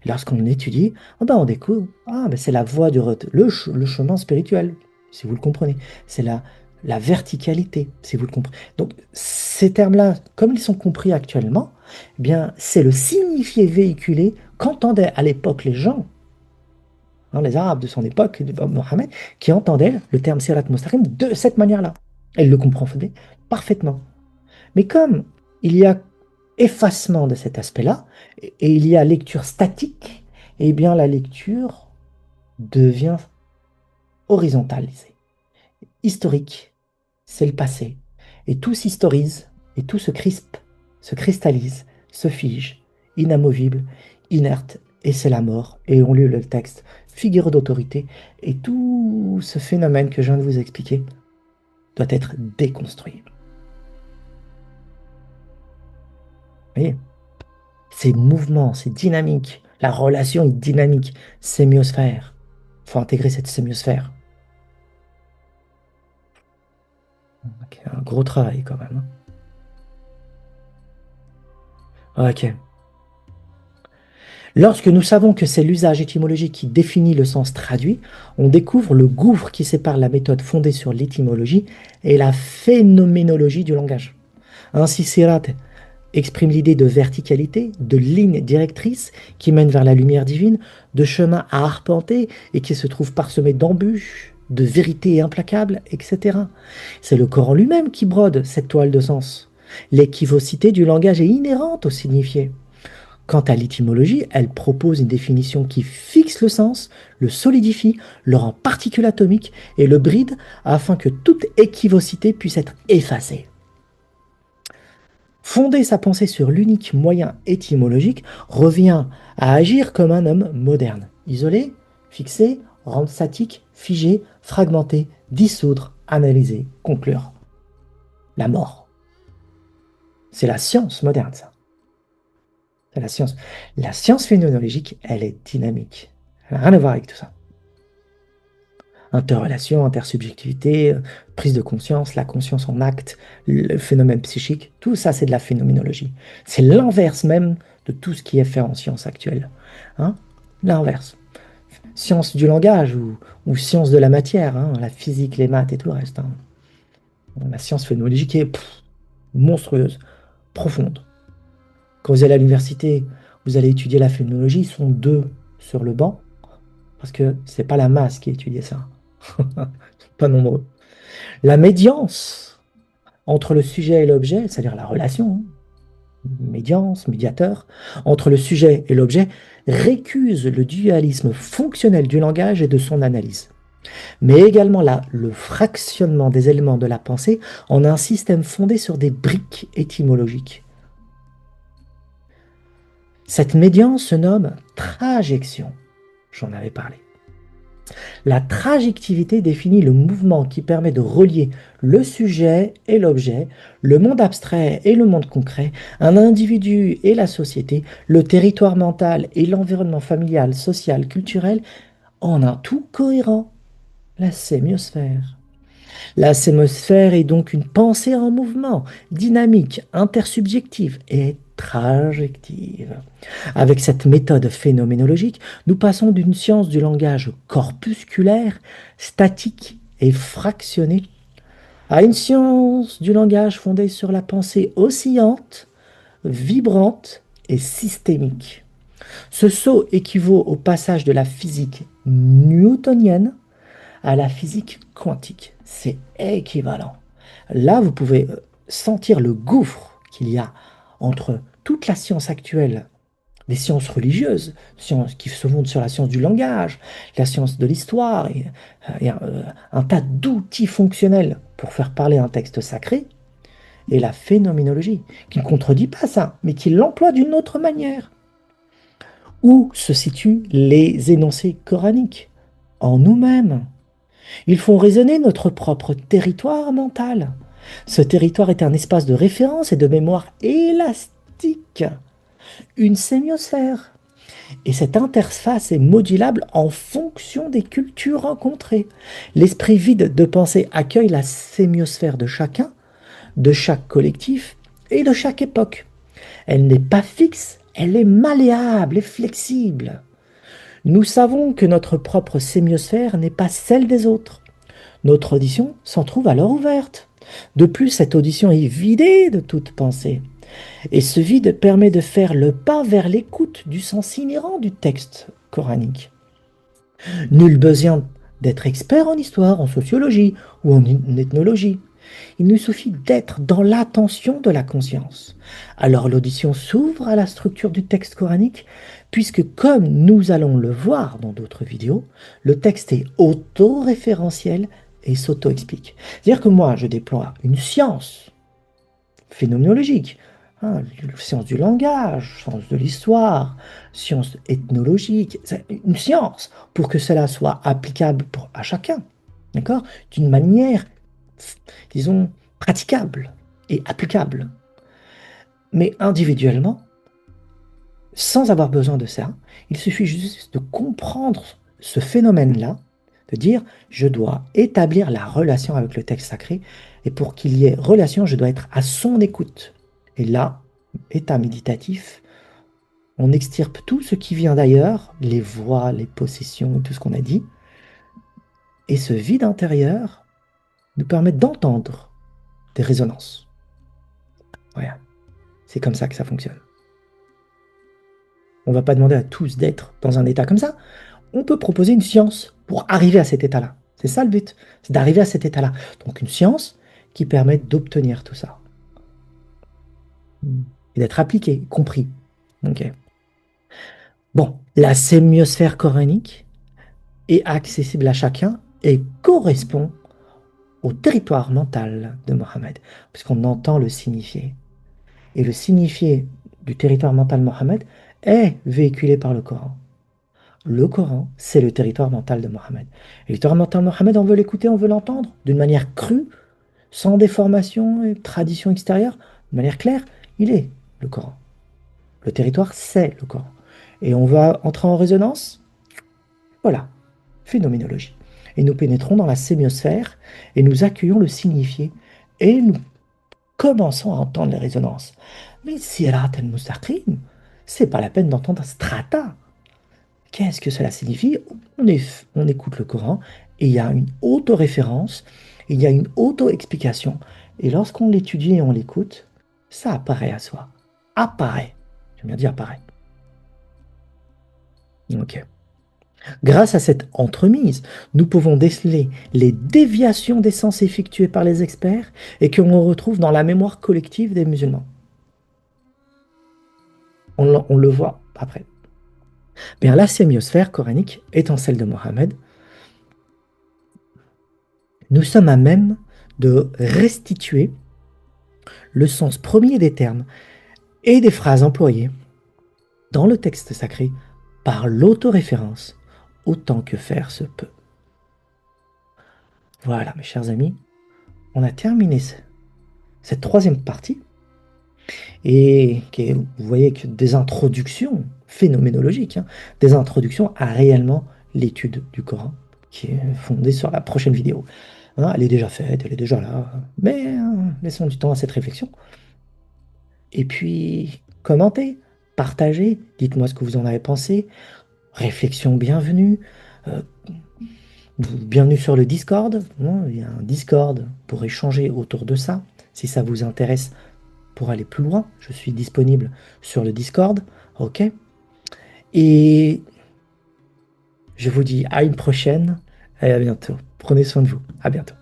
Lorsqu'on étudie, on découvre, c'est la voie le chemin spirituel, si vous le comprenez. C'est la verticalité, si vous le comprenez. Donc, ces termes-là, comme ils sont compris actuellement, eh bien, c'est le signifié véhiculé qu'entendaient à l'époque les gens, les Arabes de son époque, de Mohammed, qui entendaient le terme Sirat Mustaqim de cette manière-là. Elles le comprendaient parfaitement. Mais comme il y a effacement de cet aspect-là, et il y a lecture statique, eh bien la lecture devient horizontalisée. Historique, c'est le passé. Et tout s'historise, et tout se crispe, se cristallise, se fige, inamovible, inerte, et c'est la mort. Et on lit le texte, figure d'autorité, et tout ce phénomène que je viens de vous expliquer doit être déconstruit. Vous voyez, c'est mouvement, c'est dynamique. La relation est dynamique. Sémiosphère. Il faut intégrer cette sémiosphère. Okay, un gros travail quand même, hein. Ok. Lorsque nous savons que c'est l'usage étymologique qui définit le sens traduit, on découvre le gouffre qui sépare la méthode fondée sur l'étymologie et la phénoménologie du langage. Ainsi, Sirat exprime l'idée de verticalité, de ligne directrice qui mène vers la lumière divine, de chemin à arpenter et qui se trouve parsemé d'embûches, de vérités implacables, etc. C'est le Coran lui-même qui brode cette toile de sens. L'équivocité du langage est inhérente au signifié. Quant à l'étymologie, elle propose une définition qui fixe le sens, le solidifie, le rend particule atomique et le bride afin que toute équivocité puisse être effacée. Fonder sa pensée sur l'unique moyen étymologique revient à agir comme un homme moderne. Isoler, fixer, rendre statique, figer, fragmenter, dissoudre, analyser, conclure. La mort. C'est la science moderne, ça. C'est la science. La science phénoménologique, elle est dynamique. Elle n'a rien à voir avec tout ça. Interrelation, intersubjectivité, prise de conscience, la conscience en acte, le phénomène psychique, tout ça c'est de la phénoménologie. C'est l'inverse même de tout ce qui est fait en science actuelle. Hein, l'inverse. Science du langage ou science de la matière, hein, la physique, les maths et tout le reste. Hein. La science phénoménologique est monstrueuse, profonde. Quand vous allez à l'université, vous allez étudier la phénoménologie, ils sont deux sur le banc, parce que c'est pas la masse qui étudie ça. Pas nombreux. La médiance entre le sujet et l'objet, c'est-à-dire la relation, médiance, médiateur, entre le sujet et l'objet, récuse le dualisme fonctionnel du langage et de son analyse, mais également le fractionnement des éléments de la pensée en un système fondé sur des briques étymologiques. Cette médiance se nomme trajection, j'en avais parlé. La trajectivité définit le mouvement qui permet de relier le sujet et l'objet, le monde abstrait et le monde concret, un individu et la société, le territoire mental et l'environnement familial, social, culturel, en un tout cohérent, la sémiosphère. La sémosphère est donc une pensée en mouvement, dynamique, intersubjective et trajective. Avec cette méthode phénoménologique, nous passons d'une science du langage corpusculaire, statique et fractionnée, à une science du langage fondée sur la pensée oscillante, vibrante et systémique. Ce saut équivaut au passage de la physique newtonienne à la physique quantique. C'est équivalent. Là, vous pouvez sentir le gouffre qu'il y a entre toute la science actuelle, des sciences religieuses, sciences qui se fondent sur la science du langage, la science de l'histoire, et un tas d'outils fonctionnels pour faire parler un texte sacré, et la phénoménologie, qui ne contredit pas ça, mais qui l'emploie d'une autre manière. Où se situent les énoncés coraniques? En nous-mêmes. Ils font résonner notre propre territoire mental. Ce territoire est un espace de référence et de mémoire élastique, une sémiosphère. Et cette interface est modulable en fonction des cultures rencontrées. L'esprit vide de pensée accueille la sémiosphère de chacun, de chaque collectif et de chaque époque. Elle n'est pas fixe, elle est malléable et flexible. Nous savons que notre propre sémiosphère n'est pas celle des autres. Notre audition s'en trouve alors ouverte. De plus, cette audition est vidée de toute pensée. Et ce vide permet de faire le pas vers l'écoute du sens inhérent du texte coranique. Nul besoin d'être expert en histoire, en sociologie ou en ethnologie. Il nous suffit d'être dans l'attention de la conscience. Alors l'audition s'ouvre à la structure du texte coranique, puisque comme nous allons le voir dans d'autres vidéos, le texte est auto-référentiel et s'auto-explique. C'est-à-dire que moi, je déploie une science phénoménologique, hein, science du langage, science de l'histoire, science ethnologique, une science pour que cela soit applicable à chacun, d'accord, d'une manière, disons, praticable et applicable. Mais individuellement, sans avoir besoin de ça, il suffit juste de comprendre ce phénomène-là, de dire je dois établir la relation avec le texte sacré, et pour qu'il y ait relation, je dois être à son écoute. Et là, état méditatif, on extirpe tout ce qui vient d'ailleurs, les voix, les possessions, tout ce qu'on a dit, et ce vide intérieur nous permet d'entendre des résonances. Voilà, c'est comme ça que ça fonctionne. On ne va pas demander à tous d'être dans un état comme ça. On peut proposer une science pour arriver à cet état-là. C'est ça le but, c'est d'arriver à cet état-là. Donc une science qui permet d'obtenir tout ça. Et d'être appliqué, compris. Ok. Bon, la sémiosphère coranique est accessible à chacun et correspond au territoire mental de Mohammed, puisqu'on entend le signifié. Et le signifié du territoire mental de Mohammed est véhiculé par le Coran. Le Coran, c'est le territoire mental de Mohammed. Et le territoire mental de Mohammed, on veut l'écouter, on veut l'entendre, d'une manière crue, sans déformation et tradition extérieure, de manière claire, il est le Coran. Le territoire, c'est le Coran. Et on va entrer en résonance. Voilà, phénoménologie. Et nous pénétrons dans la sémiosphère et nous accueillons le signifié et nous commençons à entendre les résonances. Mais Sirat al-Mustaqim, c'est pas la peine d'entendre strata. Qu'est-ce que cela signifie? On écoute le Coran et il y a une auto-référence, il y a une auto-explication. Et lorsqu'on l'étudie et on l'écoute, ça apparaît à soi. Apparaît. J'aime bien dire apparaît. Ok. Grâce à cette entremise, nous pouvons déceler les déviations des sens effectuées par les experts et que l'on retrouve dans la mémoire collective des musulmans. On le voit après. Bien, la sémiosphère coranique étant celle de Mohammed, nous sommes à même de restituer le sens premier des termes et des phrases employées dans le texte sacré par l'autoréférence, autant que faire se peut. Voilà, mes chers amis, on a terminé cette troisième partie, et vous voyez que des introductions phénoménologiques, hein, des introductions à réellement l'étude du Coran, qui est fondée sur la prochaine vidéo. Hein, elle est déjà faite, elle est déjà là, mais laissons du temps à cette réflexion. Et puis, commentez, partagez, dites-moi ce que vous en avez pensé. Réflexion bienvenue. Euh, Bienvenue sur le Discord. Hein, il y a un Discord pour échanger autour de ça. Si ça vous intéresse pour aller plus loin, je suis disponible sur le Discord. Ok. Et je vous dis à une prochaine et à bientôt. Prenez soin de vous. À bientôt.